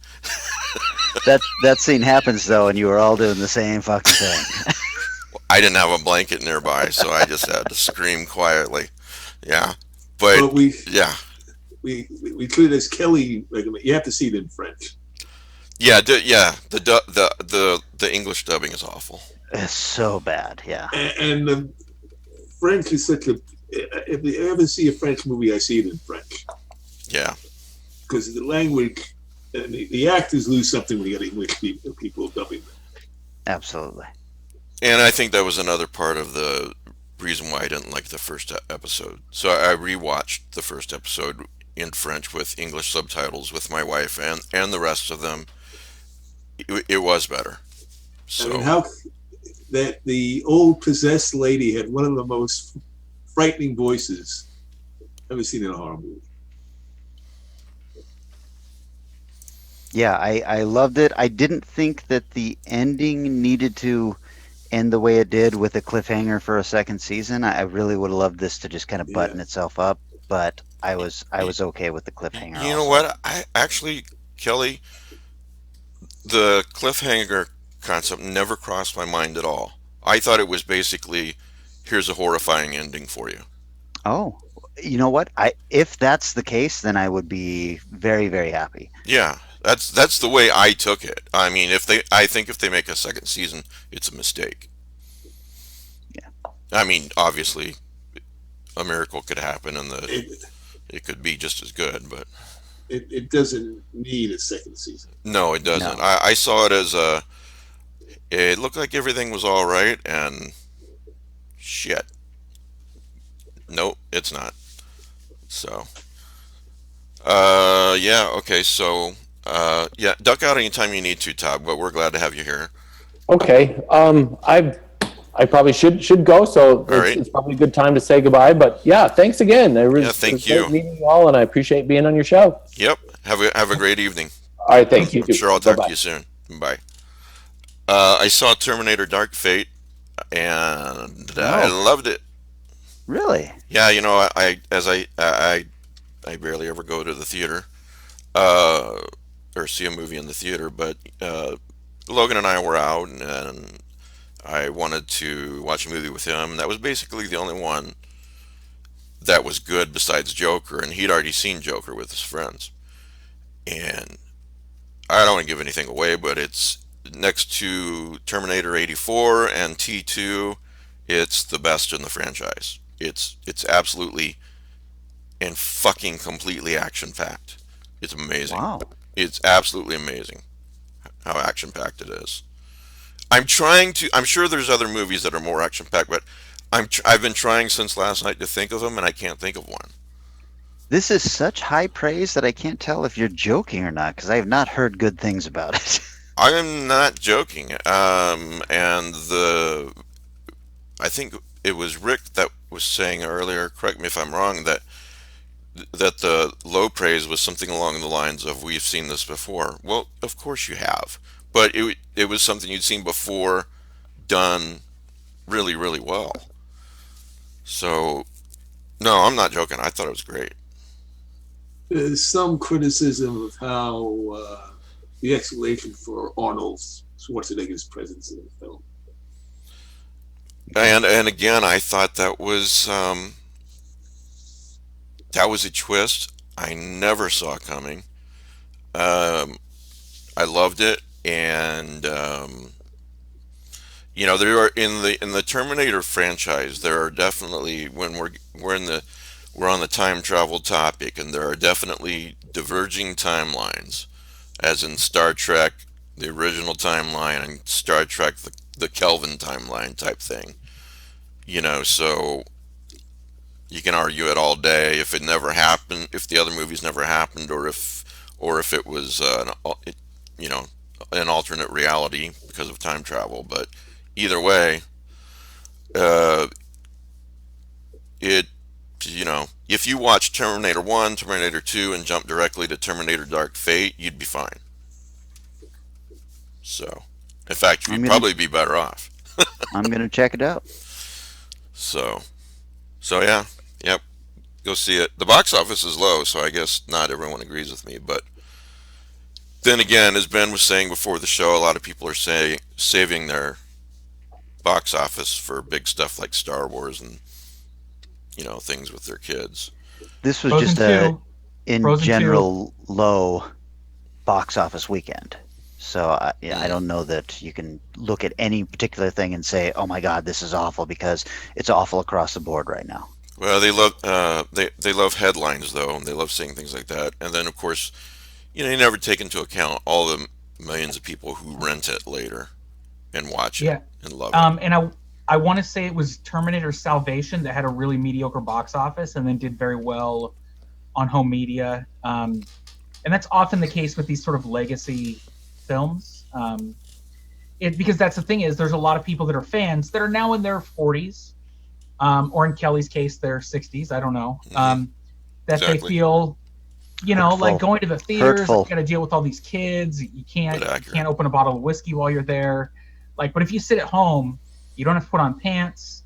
That scene happens though, and you were all doing the same fucking thing. I didn't have a blanket nearby, so I just had to scream quietly. Yeah, but But we yeah, treat it as Kelly. You have to see it in French. yeah, the English dubbing is awful. It's so bad. Yeah. And the French is such a. If you ever see a French movie, I see it in French Yeah, because the language and the actors lose something when you got English people dubbing them. Absolutely. and I think that was another part of the reason why I didn't like the first episode. So I rewatched the first episode in French with English subtitles with my wife and the rest of them. It was better. I mean, So how that the old possessed lady had one of the most frightening voices I've ever seen in a horror movie. Yeah, I loved it. I didn't think that the ending needed to end the way it did with a cliffhanger for a second season. I really would have loved this to just kind of button itself up, but I was okay with the cliffhanger. you know also. what? I actually, Kelly, the cliffhanger concept never crossed my mind at all. I thought it was basically, here's a horrifying ending for you. Oh, you know what? If that's the case, then I would be very, very happy. Yeah, That's the way I took it. I mean, I think if they make a second season, it's a mistake. Yeah. I mean, obviously, a miracle could happen, and It, it could be just as good. But it doesn't need a second season. no, it doesn't. No. I saw it as a. It looked like everything was all right, and shit. Nope, it's not. So, yeah, okay, so, yeah, duck out anytime you need to, Todd, but we're glad to have you here. Okay. I probably should go, so All right. it's probably a good time to say goodbye. But yeah, thanks again. Yeah, It was thank great you. meeting you all, and I appreciate being on your show. Yep. Have a great evening. All right, thanks. You I'm too. sure I'll Bye talk to bye. you soon. Bye. I saw Terminator Dark Fate, and I Oh, loved it. really? Yeah, you know, I barely ever go to the theater, uh, or see a movie in the theater, but Logan and I were out, and I wanted to watch a movie with him, and that was basically the only one that was good besides Joker, and he'd already seen Joker with his friends. And I don't want to give anything away, but it's next to Terminator 84 and T2. It's the best in the franchise. It's absolutely and fucking completely action packed. It's amazing. Wow. It's absolutely amazing how action packed it is. I'm trying to. I'm sure there's other movies that are more action packed, but I've been trying since last night to think of them, and I can't think of one. This is such high praise that I can't tell if you're joking or not because I have not heard good things about it. I am not joking. And I think it was Rick that was saying earlier. Correct me if I'm wrong. That the low praise was something along the lines of "We've seen this before." Well, of course you have, but it was something you'd seen before, done really really well. So no, I'm not joking. I thought it was great. There's some criticism of how the explanation for Arnold Schwarzenegger's presence in the film. And again, I thought that was a twist I never saw coming. Um, I loved it, and you know, there are in the Terminator franchise, there are definitely when we're on the time travel topic, and there are definitely diverging timelines, as in Star Trek, the original timeline, and Star Trek, the Kelvin timeline type thing. You know, so you can argue it all day if it never happened, if the other movies never happened, or if it was you know, an alternate reality because of time travel. But either way, uh, it you know, if you watch Terminator 1, Terminator 2, and jump directly to Terminator Dark Fate, you'd be fine. So, in fact, I'm you'd gonna probably be better off. I'm gonna check it out. So, so yeah, yep, go see it. The box office is low, so I guess not everyone agrees with me. But then again, as Ben was saying before the show, a lot of people are saving their box office for big stuff like Star Wars and you know things with their kids. This was Frozen just a 2. in Frozen 2. general low box office weekend. So yeah, I Mm. don't know that you can look at any particular thing and say, "Oh my God, this is awful," because it's awful across the board right now. Well, they love headlines though, and they love saying things like that. And then of course, you know, you never take into account all the millions of people who rent it later and watch it Yeah. and love it. And I want to say it was Terminator Salvation that had a really mediocre box office and then did very well on home media. And that's often the case with these sort of legacy films. Because that's the thing is there's a lot of people that are fans that are now in their 40s, or in Kelly's case, their 60s. I don't know. That they Exactly. feel, you know, like Hurtful. going to the theaters, Hurtful. you got to deal with all these kids. You can't But accurate. open a bottle of whiskey while you're there. Like, but if you sit at home, you don't have to put on pants.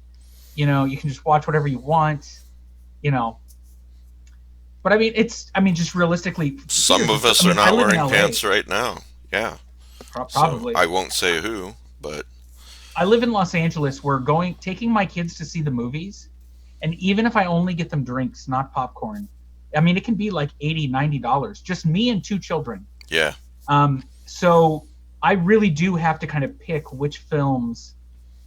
You know, you can just watch whatever you want. You know. But I mean, just realistically, Some of us I are mean, I not live in wearing LA. pants right now. Yeah. Probably. So I won't say who, but I live in Los Angeles. We're taking my kids to see the movies, and even if I only get them drinks, not popcorn, I mean, it can be like $80, $90, just me and two children. yeah, So I really do have to kind of pick which films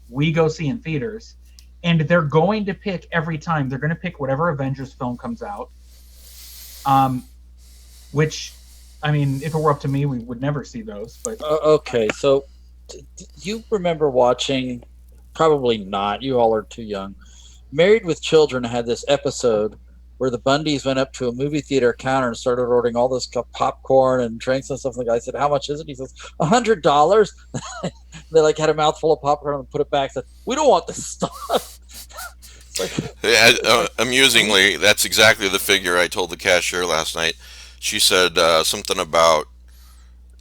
we go see in theaters, and they're going to pick every time. They're going to pick whatever Avengers film comes out. Which, I mean, if it were up to me, we would never see those. But Okay, so you remember watching? Probably not. You all are too young. Married with Children had this episode where the Bundys went up to a movie theater counter and started ordering all this popcorn and drinks and stuff. And the guy said, "How much is it?" He says, $100. They like had a mouthful of popcorn and put it back. Said, "We don't want this stuff." Amusingly, that's exactly the figure I told the cashier last night. She said something about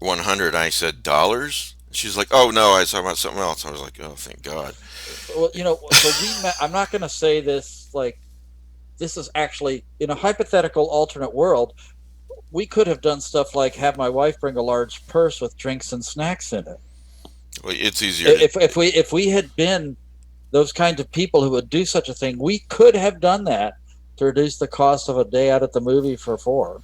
100. I said dollars. She's like, "Oh no, I was talking about something else." I was like, "Oh, thank God." Well, so I'm not going to say this like this is actually in a hypothetical alternate world. We could have done stuff like have my wife bring a large purse with drinks and snacks in it. Well, it's easier. If we had been those kinds of people who would do such a thing, we could have done that to reduce the cost of a day out at the movie for four.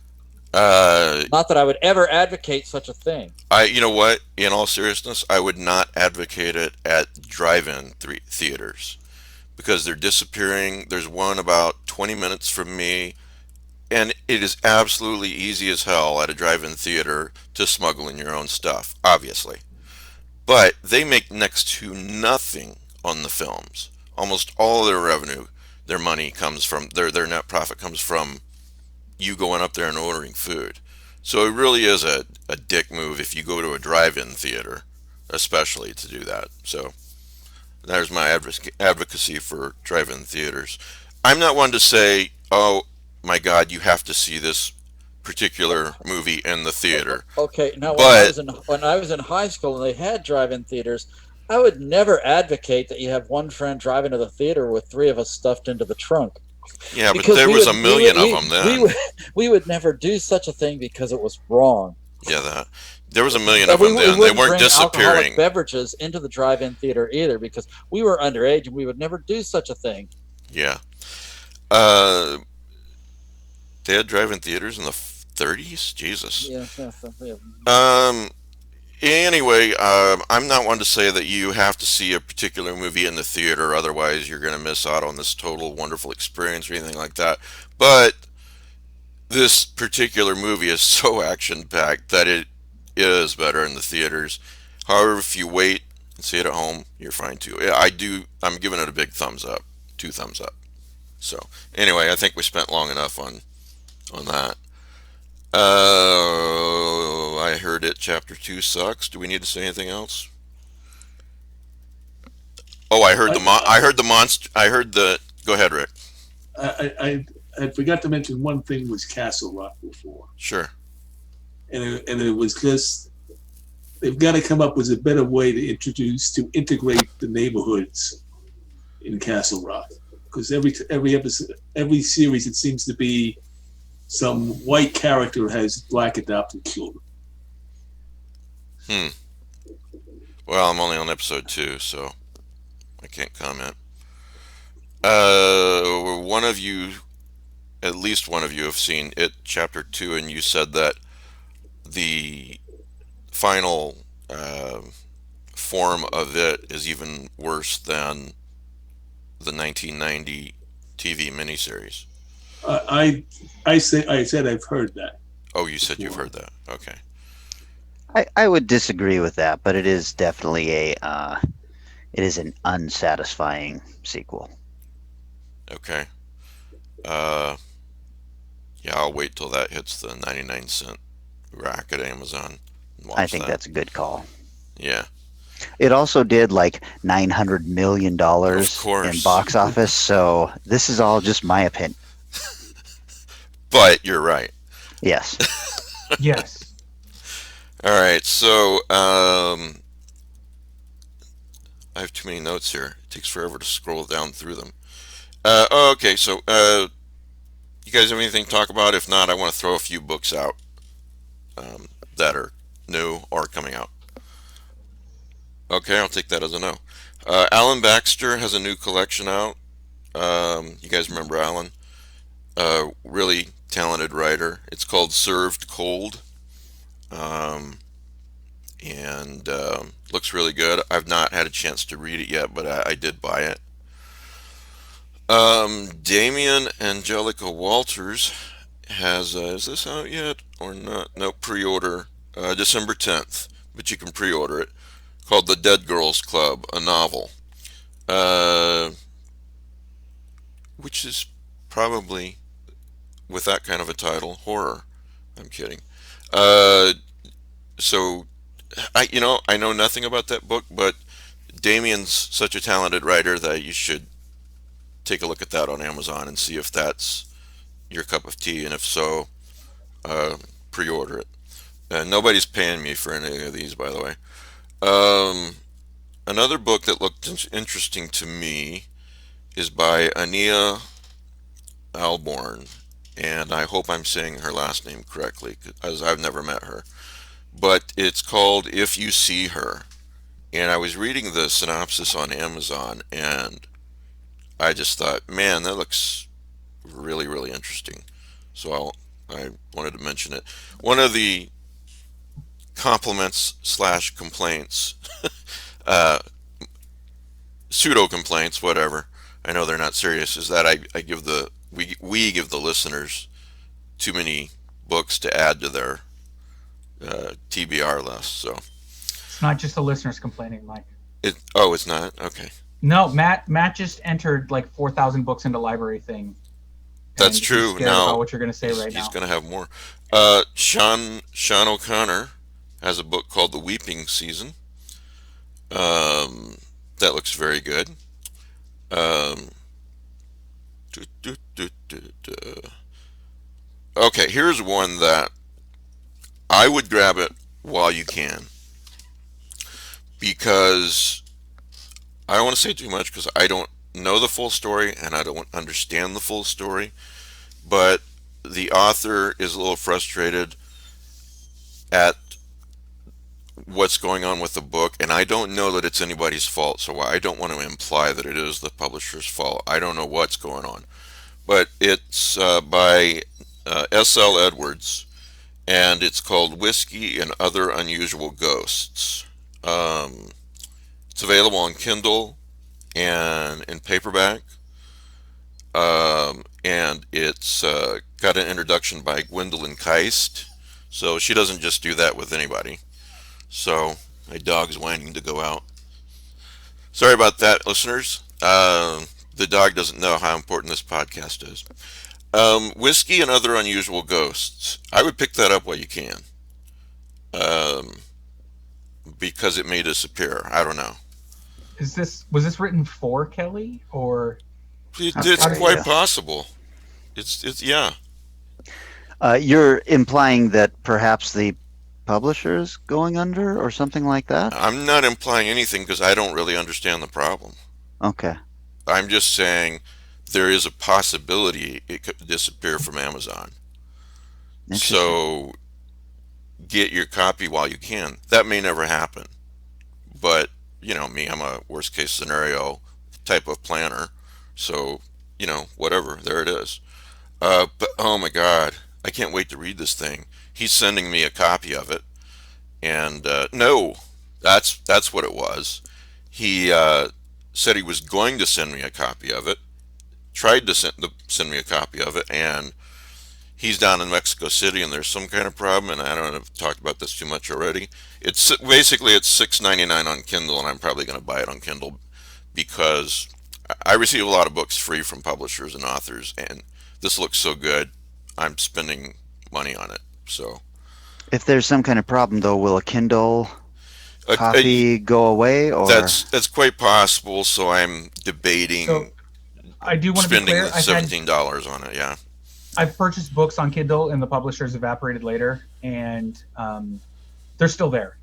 Not that I would ever advocate such a thing. You know what? In all seriousness, I would not advocate it at drive-in theaters because they're disappearing. There's one about 20 minutes from me, and it is absolutely easy as hell at a drive-in theater to smuggle in your own stuff, obviously. But they make next to nothing on the films. Almost all their revenue, their money comes from their net profit comes from you going up there and ordering food. So it really is a dick move if you go to a drive-in theater, especially to do that. So there's my advocacy for drive-in theaters. I'm not one to say, oh my God, you have to see this particular movie in the theater. Okay, now But when I was in high school and they had drive-in theaters, I would never advocate that you have one friend drive into the theater with three of us stuffed into the trunk. yeah, but there was a million of them then. We would never do such a thing because it was wrong. Yeah, there was a million of them then. They weren't disappearing. Alcoholic beverages into the drive-in theater either because we were underage and we would never do such a thing. Yeah. They had drive-in theaters in the 30s? Jesus. Yeah. Anyway, I'm not one to say that you have to see a particular movie in the theater, otherwise you're going to miss out on this total wonderful experience or anything like that. But this particular movie is so action-packed that it is better in the theaters. However, if you wait and see it at home, you're fine too. Yeah, I'm giving it a big thumbs up. 2 thumbs up. So, anyway, I think we spent long enough on that. I heard it. Chapter 2 sucks. Do we need to say anything else? Oh, I heard the monster. I heard the. Go ahead, Rick. I forgot to mention one thing was Castle Rock before, Sure. and it was just they've got to come up with a better way to integrate the neighborhoods in Castle Rock, because every episode, every series, it seems to be some white character has black adopted children. Well, I'm only on episode 2, so I can't comment. One of you, at least one of you, have seen it, chapter 2, and you said that the final form of it is even worse than the 1990 TV miniseries. I said I've heard that. Oh, you said you've heard that. Okay. I would disagree with that, but it is definitely it is an unsatisfying sequel. Okay. Yeah, I'll wait till that hits the 99-cent rack at Amazon and watch I think that. that's a good call. Yeah. It also did like $900 million in box office, so this is all just my opinion. But you're right. Yes. yes. All right, so I have too many notes here. It takes forever to scroll down through them. Okay, so you guys have anything to talk about? If not, I want to throw a few books out that are new or coming out. Okay, I'll take that as a no. Alan Baxter has a new collection out. You guys remember Alan? Really talented writer. It's called Served Cold. and looks really good. I've not had a chance to read it yet, but I did buy it. Damian Angelica Walters has, is this out yet or not? No, pre-order, December 10th, but you can pre-order it, called The Dead Girls Club, a novel, uh, which is probably, with that kind of a title, horror. I'm kidding. Uh, so, I know nothing about that book, but Damien's such a talented writer that you should take a look at that on Amazon and see if that's your cup of tea, and if so, uh, pre-order it. Nobody's paying me for any of these, by the way. Um, Another book that looked interesting to me is by Ania Alborn, and I hope I'm saying her last name correctly, as I've never met her. But it's called If You See Her, and I was reading the synopsis on Amazon, and I just thought, man, that looks really, really interesting. So I wanted to mention it. One of the compliments slash complaints, uh, pseudo complaints, whatever. I know they're not serious. Is that I give we give the listeners too many books to add to their TBR list. So It's not just the listeners complaining, Mike. it's not okay. No, Matt just entered like 4,000 books into library thing. That's and true. He's scared Now about what you're going to say right he's now. going to have more. Sean O'Connor has a book called The Weeping Season. That looks very good. Um, do, do, do, do, do. Okay, here's one that I would grab it while you can, because I don't want to say too much because I don't know the full story and I don't understand the full story, but the author is a little frustrated at what's going on with the book, and I don't know that it's anybody's fault, so I don't want to imply that it is the publisher's fault. I don't know what's going on, but it's by S.L. Edwards, and it's called Whiskey and Other Unusual Ghosts. Um, it's available on Kindle and in paperback, and it's got an introduction by Gwendolyn Keist, so she doesn't just do that with anybody. So my dog's whining to go out. Sorry about that, listeners. The dog doesn't know how important this podcast is. Whiskey and Other Unusual Ghosts. I would pick that up while you can, um, because it may disappear. I don't know. Was this written for Kelly or It's how did quite Yeah. possible. It's yeah. You're implying that perhaps the publisher's going under or something like that? I'm not implying anything because I don't really understand the problem. Okay. I'm just saying there is a possibility it could disappear from Amazon. Interesting. So get your copy while you can. That may never happen, but you know me, I'm a worst case scenario type of planner. So whatever, there it is. But oh my God, I can't wait to read this thing. He's sending me a copy of it, and no, that's what it was. He said he was going to send me a copy of it. Tried to send me a copy of it, and he's down in Mexico City, and there's some kind of problem. And I don't know if I've talked about this too much already. It's basically it's $6.99 on Kindle, and I'm probably going to buy it on Kindle because I receive a lot of books free from publishers and authors, and this looks so good. I'm spending money on it. So If there's some kind of problem, though, will a Kindle uh, copy go away, or that's quite possible. So I'm debating So I do want to be spending clear. the $17 on it. Yeah. I've purchased books on Kindle and the publishers evaporated later, and they're still there.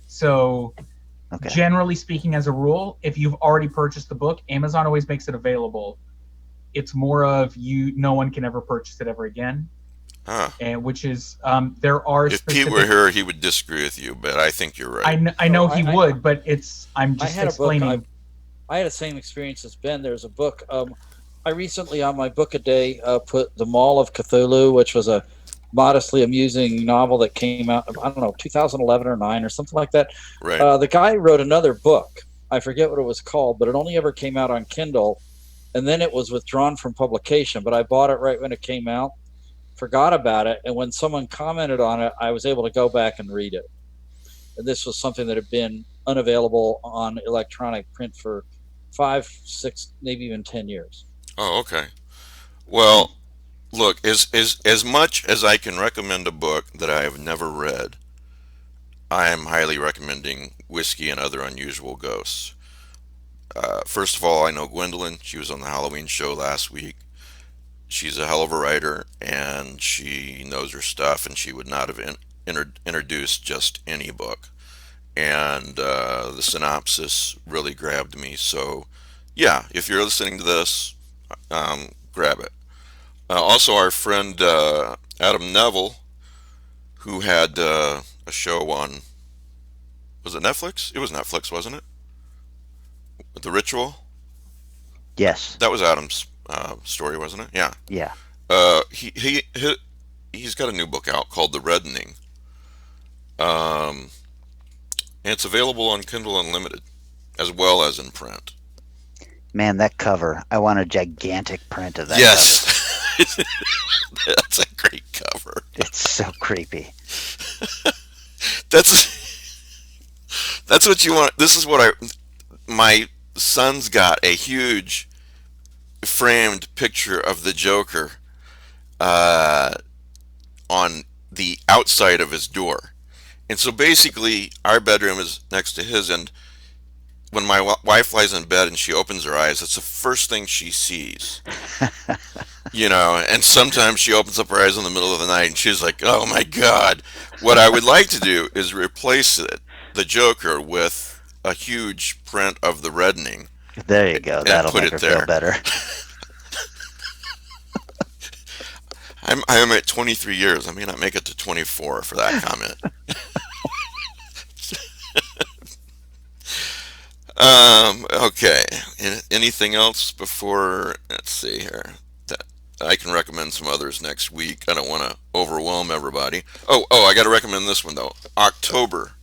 So okay? generally speaking, as a rule, if you've already purchased the book, Amazon always makes it available. It's more of no one can ever purchase it ever again, Huh. and which is there are If specific. Pete were here, he would disagree with you, but I think you're right. I know he I- would, but I'm I just had a book. explaining. I had the same experience as Ben. There's a book. I recently on my book a day put The Mall of Cthulhu, which was a modestly amusing novel that came out, I don't know, 2011 or 9 or something like that. Right. The guy wrote another book. I forget what it was called, but it only ever came out on Kindle, and then it was withdrawn from publication. But I bought it right when it came out, forgot about it, and when someone commented on it, I was able to go back and read it. And this was something that had been unavailable on electronic print for 5, 6, maybe even 10 years. Oh, okay. Well, look, as much as I can recommend a book that I have never read, I am highly recommending Whiskey and Other Unusual Ghosts. First of all, I know Gwendolyn. She was on the Halloween show last week. She's a hell of a writer, and she knows her stuff, and she would not have introduced just any book. And the synopsis really grabbed me. So, yeah, if you're listening to this, grab it. Also, our friend Adam Neville, who had a show on, was it Netflix? It was Netflix, wasn't it? The Ritual? Yes. That was Adam's story, wasn't it? Yeah. Yeah. He's got a new book out called The Reddening. And it's available on Kindle Unlimited as well as in print. Man, that cover. I want a gigantic print of that Yes. cover. That's a great cover. It's so creepy. That's what you want. This is what my son's got a huge framed picture of the Joker on the outside of his door. And so basically, our bedroom is next to his, and when my wife lies in bed and she opens her eyes, that's the first thing she sees. And sometimes she opens up her eyes in the middle of the night and she's like, oh my God. What I would like to do is replace the Joker with a huge print of The Reddening. There you go. That'll put make her it there. feel better. I'm at 23 years. I may not make it to 24 for that comment. Okay. Anything else before? Let's see here. I can recommend some others next week. I don't want to overwhelm everybody. Oh, I got to recommend this one though. October.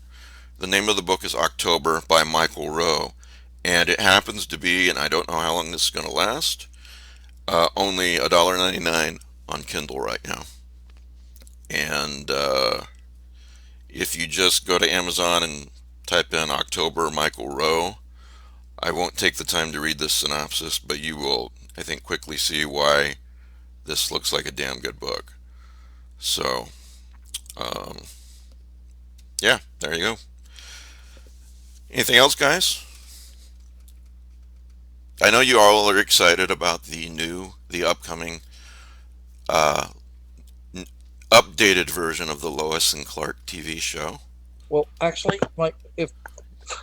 The name of the book is October by Michael Rowe, and it happens to be, and I don't know how long this is going to last. Only $1.99 on Kindle right now. And if you just go to Amazon and type in October Michael Rowe, I won't take the time to read this synopsis, but you will, I think, quickly see why this looks like a damn good book. So, yeah, there you go. Anything else, guys? I know you all are excited about the upcoming updated version of the Lois and Clark TV show. Well, actually, Mike,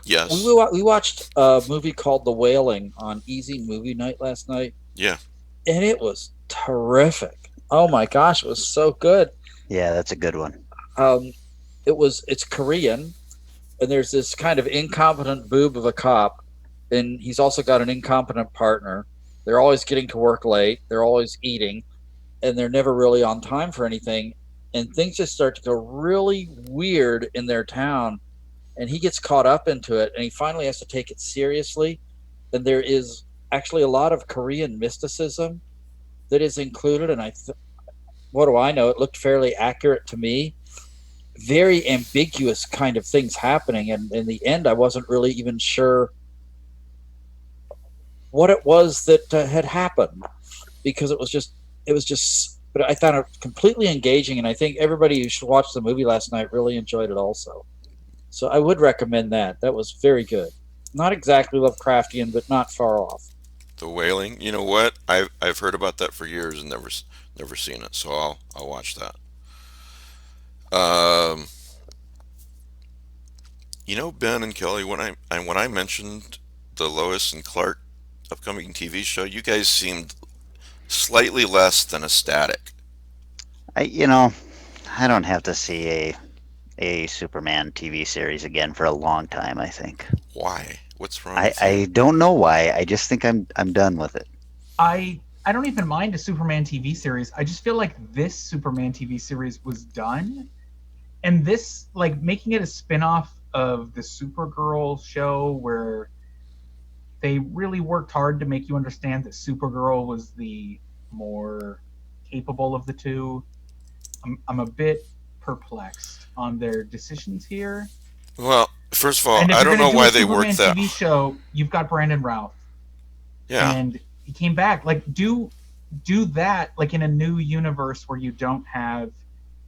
Yes. we watched a movie called The Wailing on eZine Movie Night last night. Yeah. And it was terrific. Oh my gosh, it was so good. Yeah, that's a good one. It's Korean, and there's this kind of incompetent boob of a cop, and he's also got an incompetent partner. They're always getting to work late. They're always eating, and they're never really on time for anything. And things just start to go really weird in their town, and he gets caught up into it, and he finally has to take it seriously. And there is actually a lot of Korean mysticism that is included, and what do I know? It looked fairly accurate to me. Very ambiguous kind of things happening, and in the end, I wasn't really even sure what it was that had happened, because it was just. But I found it completely engaging, and I think everybody who should watch the movie last night really enjoyed it also. So I would recommend that. That was very good. Not exactly Lovecraftian, but not far off. The Wailing. You know what? I've heard about that for years and never seen it. So I'll watch that. Ben and Kelly, when I mentioned the Lois and Clark upcoming TV show, you guys seemed slightly less than ecstatic. I don't have to see a Superman TV series again for a long time, I think. Why? What's wrong? I don't know why. I just think I'm done with it. I I don't even mind a Superman TV series. I just feel like this Superman TV series was done, and this, like, making it a spin-off of the Supergirl show where they really worked hard to make you understand that Supergirl was the more capable of the two. I'm a bit perplexed on their decisions here. Well, first of all, And if I you're don't going know to do why a they Superman worked that. TV show, you've got Brandon Routh, Yeah, and he came back. Like, do that, like, in a new universe where you don't have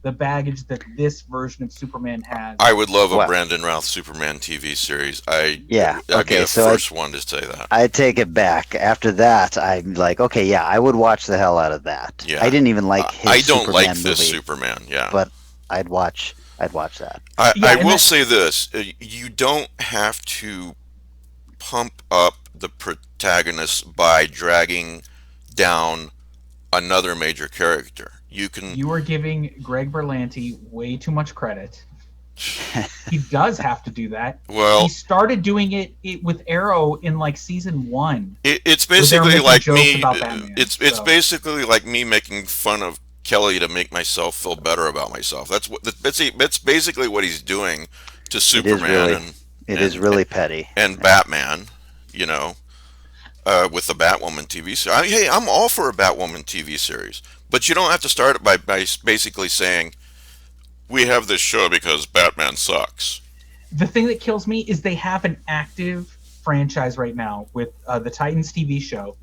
the baggage that this version of Superman has. I would love a Well- Brandon Routh Superman TV series. Yeah, I'd be okay, the so first one to say that. I take it back. After that, I'm like, okay, yeah, I would watch the hell out of that. Yeah. I didn't even like his I don't Superman like this movie, Superman. Yeah, but I'd watch that. I and will that- say this: you don't have to pump up the protagonist by dragging down another major character. You can. You are giving Greg Berlanti way too much credit. He does have to do that. Well, He started doing it with Arrow in, like, season 1. it's Where they were basically making like jokes me. about Batman, It's so. basically like me making fun of Kelly to make myself feel better about myself. That's basically what he's doing to Superman really- It is and- really petty. and Batman. You know, with the Batwoman TV series. Hey, I'm all for a Batwoman TV series, but you don't have to start it by basically saying we have this show because Batman sucks. The thing that kills me is they have an active franchise right now with the Titans TV show,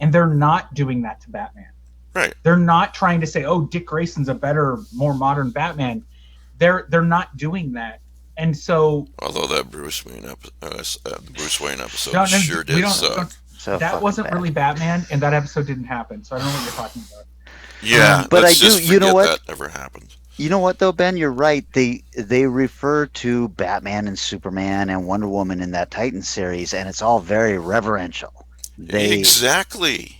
and they're not doing that to Batman. Right. They're not trying to say, "Oh, Dick Grayson's a better, more modern Batman." They're not doing that, and so Although that Bruce Wayne episode No, sure we did don't- suck. So that fucking wasn't bad. really Batman, and that episode didn't happen. So I don't know what you're talking about. Yeah, but let's I do- just you know forget what? that ever happened. You know what though, Ben? You're right. They refer to Batman and Superman and Wonder Woman in that Titan series, and it's all very reverential. They Exactly.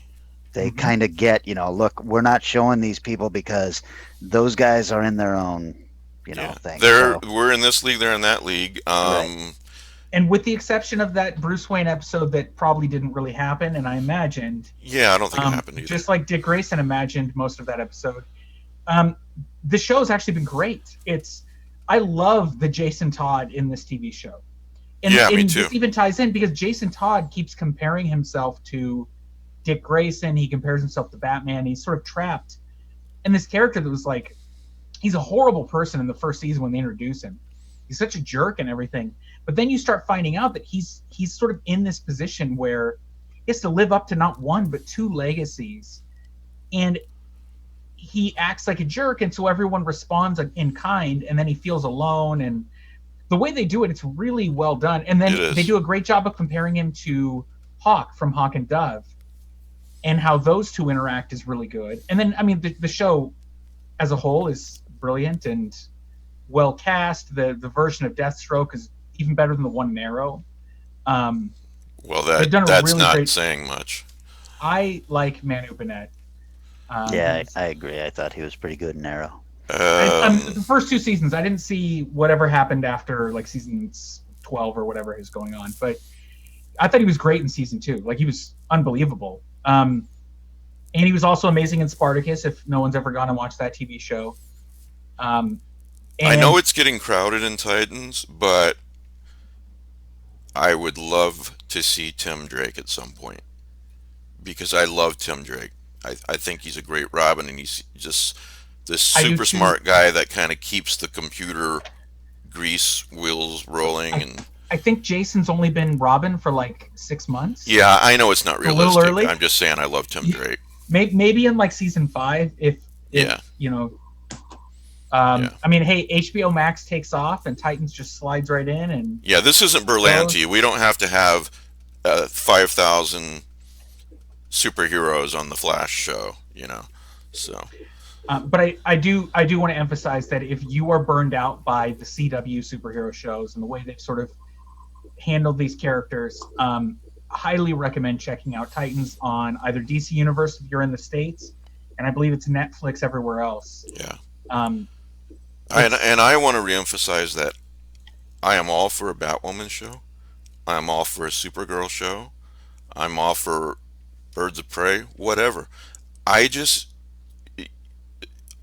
Mhm. kind of get, look, we're not showing these people because those guys are in their own, Yeah. thing. We're in this league, they're in that league. And with the exception of that Bruce Wayne episode that probably didn't really happen, and I imagined, Yeah, I don't think it happened either. just like Dick Grayson imagined most of that episode. The show's actually been great. I love the Jason Todd in this TV show. And, Yeah, me and too. this even ties in because Jason Todd keeps comparing himself to Dick Grayson. He compares himself to Batman. He's sort of trapped in this character that was like, he's a horrible person in the first season when they introduce him. He's such a jerk and everything. But then you start finding out that he's sort of in this position where he has to live up to not one but two legacies. And he acts like a jerk, and so everyone responds in kind, and then he feels alone. And the way they do it, it's really well done. And then It is. they do a great job of comparing him to Hawk from Hawk and Dove, and how those two interact is really good. And then, I mean, the show as a whole is brilliant and well cast. The version of Deathstroke is even better than the one in Arrow. Well, they've done a that's really not great- saying much. I like Manu Bennett. Yeah, I agree. I thought he was pretty good in Arrow. The first two seasons, I didn't see whatever happened after like seasons 12 or whatever is going on, but I thought he was great in season 2. Like, he was unbelievable. And he was also amazing in Spartacus, if no one's ever gone and watched that TV show. I And know it's getting crowded in Titans, but I would love to see Tim Drake at some point because I love Tim Drake. I think he's a great Robin, and he's just this I do super too. smart guy that kind of keeps the computer grease wheels rolling. And I think Jason's only been Robin for like 6 months. yeah, I know it's not A little realistic. early? I'm just saying I love Tim Yeah. Drake. Maybe in like season 5, if Yeah. you know. Yeah. I mean, hey, HBO Max takes off and Titans just slides right in, and Yeah, this isn't Berlanti. We don't have to have 5,000 superheroes on the Flash show, So but I do want to emphasize that if you are burned out by the CW superhero shows and the way they've sort of handled these characters, highly recommend checking out Titans on either DC Universe if you're in the States, and I believe it's Netflix everywhere else. yeah. Um, And I want to reemphasize that I am all for a Batwoman show. I'm all for a Supergirl show. I'm all for Birds of Prey, whatever. I just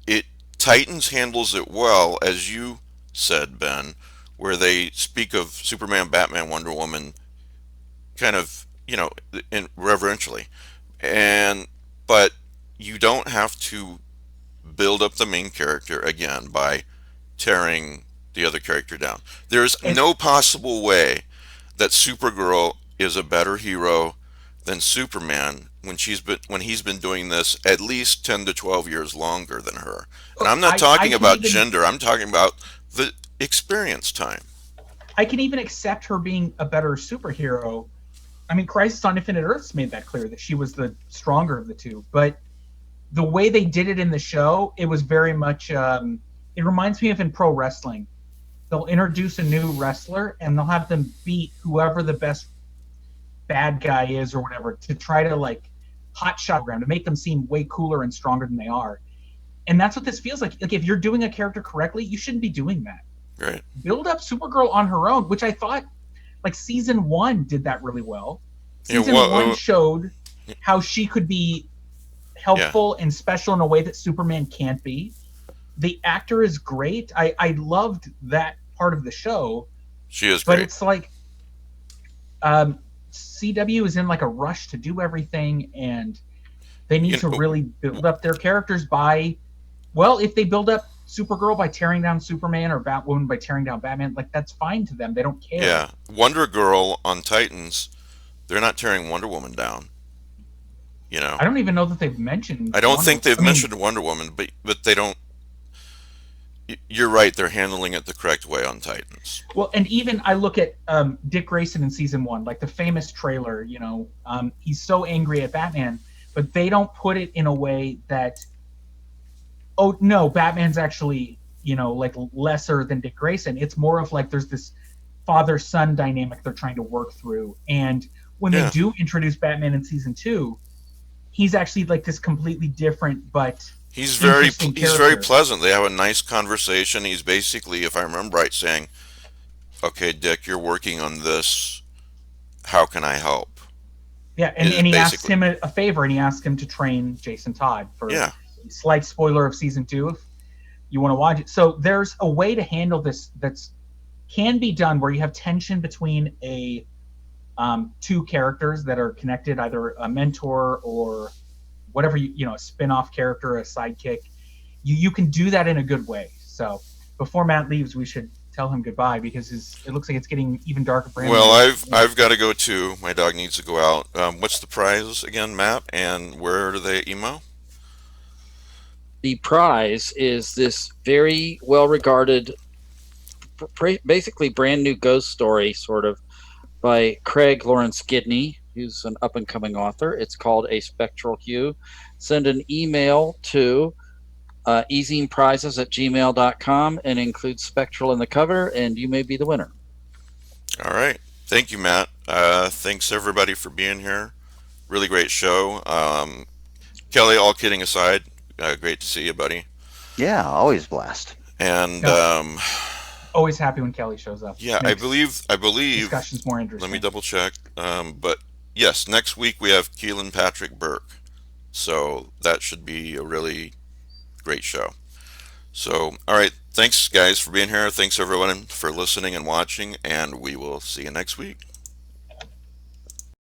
it Titans handles it well, as you said, Ben, where they speak of Superman, Batman, Wonder Woman, kind of reverentially, and but you don't have to build up the main character again by tearing the other character down. There's And no possible way that Supergirl is a better hero than Superman when he's been doing this at least 10 to 12 years longer than her. And I'm not I talking can about even gender, I'm talking about the experience time. I can even accept her being a better superhero. I mean, Crisis on Infinite Earths made that clear that she was the stronger of the two. But the way they did it in the show, it was very much. It reminds me of in pro wrestling. They'll introduce a new wrestler and they'll have them beat whoever the best bad guy is or whatever to try to like hot shot them to make them seem way cooler and stronger than they are. And that's what this feels like. Like if you're doing a character correctly, you shouldn't be doing that. Right. Build up Supergirl on her own, which I thought like season 1 did that really well. Yeah, Season well, 1 showed how she could be helpful and special in a way that Superman can't be. The actor is great. I loved that part of the show, she is but great. it's like CW is in like a rush to do everything, and they need to really build up their characters by, well, if they build up Supergirl by tearing down Superman or Batwoman by tearing down Batman, like that's fine to them. They don't care. Yeah, Wonder Girl on Titans, they're not tearing Wonder Woman down. I don't even know that they've mentioned. I don't think they've mentioned Wonder Woman, but they don't. You're right. They're handling it the correct way on Titans. Well, and even I look at Dick Grayson in season 1, like the famous trailer. He's so angry at Batman, but they don't put it in a way that, oh no, Batman's actually like lesser than Dick Grayson. It's more of like there's this father-son dynamic they're trying to work through, and when they do introduce Batman in season 2, he's actually like this completely different but he's very pleasant. They have a nice conversation. He's basically, if I remember right, saying, "Okay, Dick, you're working on this. How can I help?" Yeah, and he asks him a favor, and he asks him to train Jason Todd for slight spoiler of season 2 if you want to watch it. So there's a way to handle this that's can be done where you have tension between a two characters that are connected, either a mentor or whatever, a spin-off character, a sidekick. You can do that in a good way. So before Matt leaves, we should tell him goodbye because it looks like it's getting even darker for him. Well, I've got to go too. My dog needs to go out. What's the prize again, Matt? And where do they email? The prize is this very well-regarded, basically brand new ghost story, sort of, by Craig Lawrence Gidney, who's an up-and-coming author. It's called A Spectral Hue. Send an email to ezineprizes@gmail.com and include Spectral in the cover, and you may be the winner. All right. Thank you, Matt. Thanks, everybody, for being here. Really great show. Kelly, all kidding aside, great to see you, buddy. Yeah, always blast. And always happy when Kelly shows up. Yeah, I believe discussion's more interesting. Let me double check. But yes, next week we have Keelan Patrick Burke, so that should be a really great show. So, all right, thanks guys for being here. Thanks everyone for listening and watching, and we will see you next week.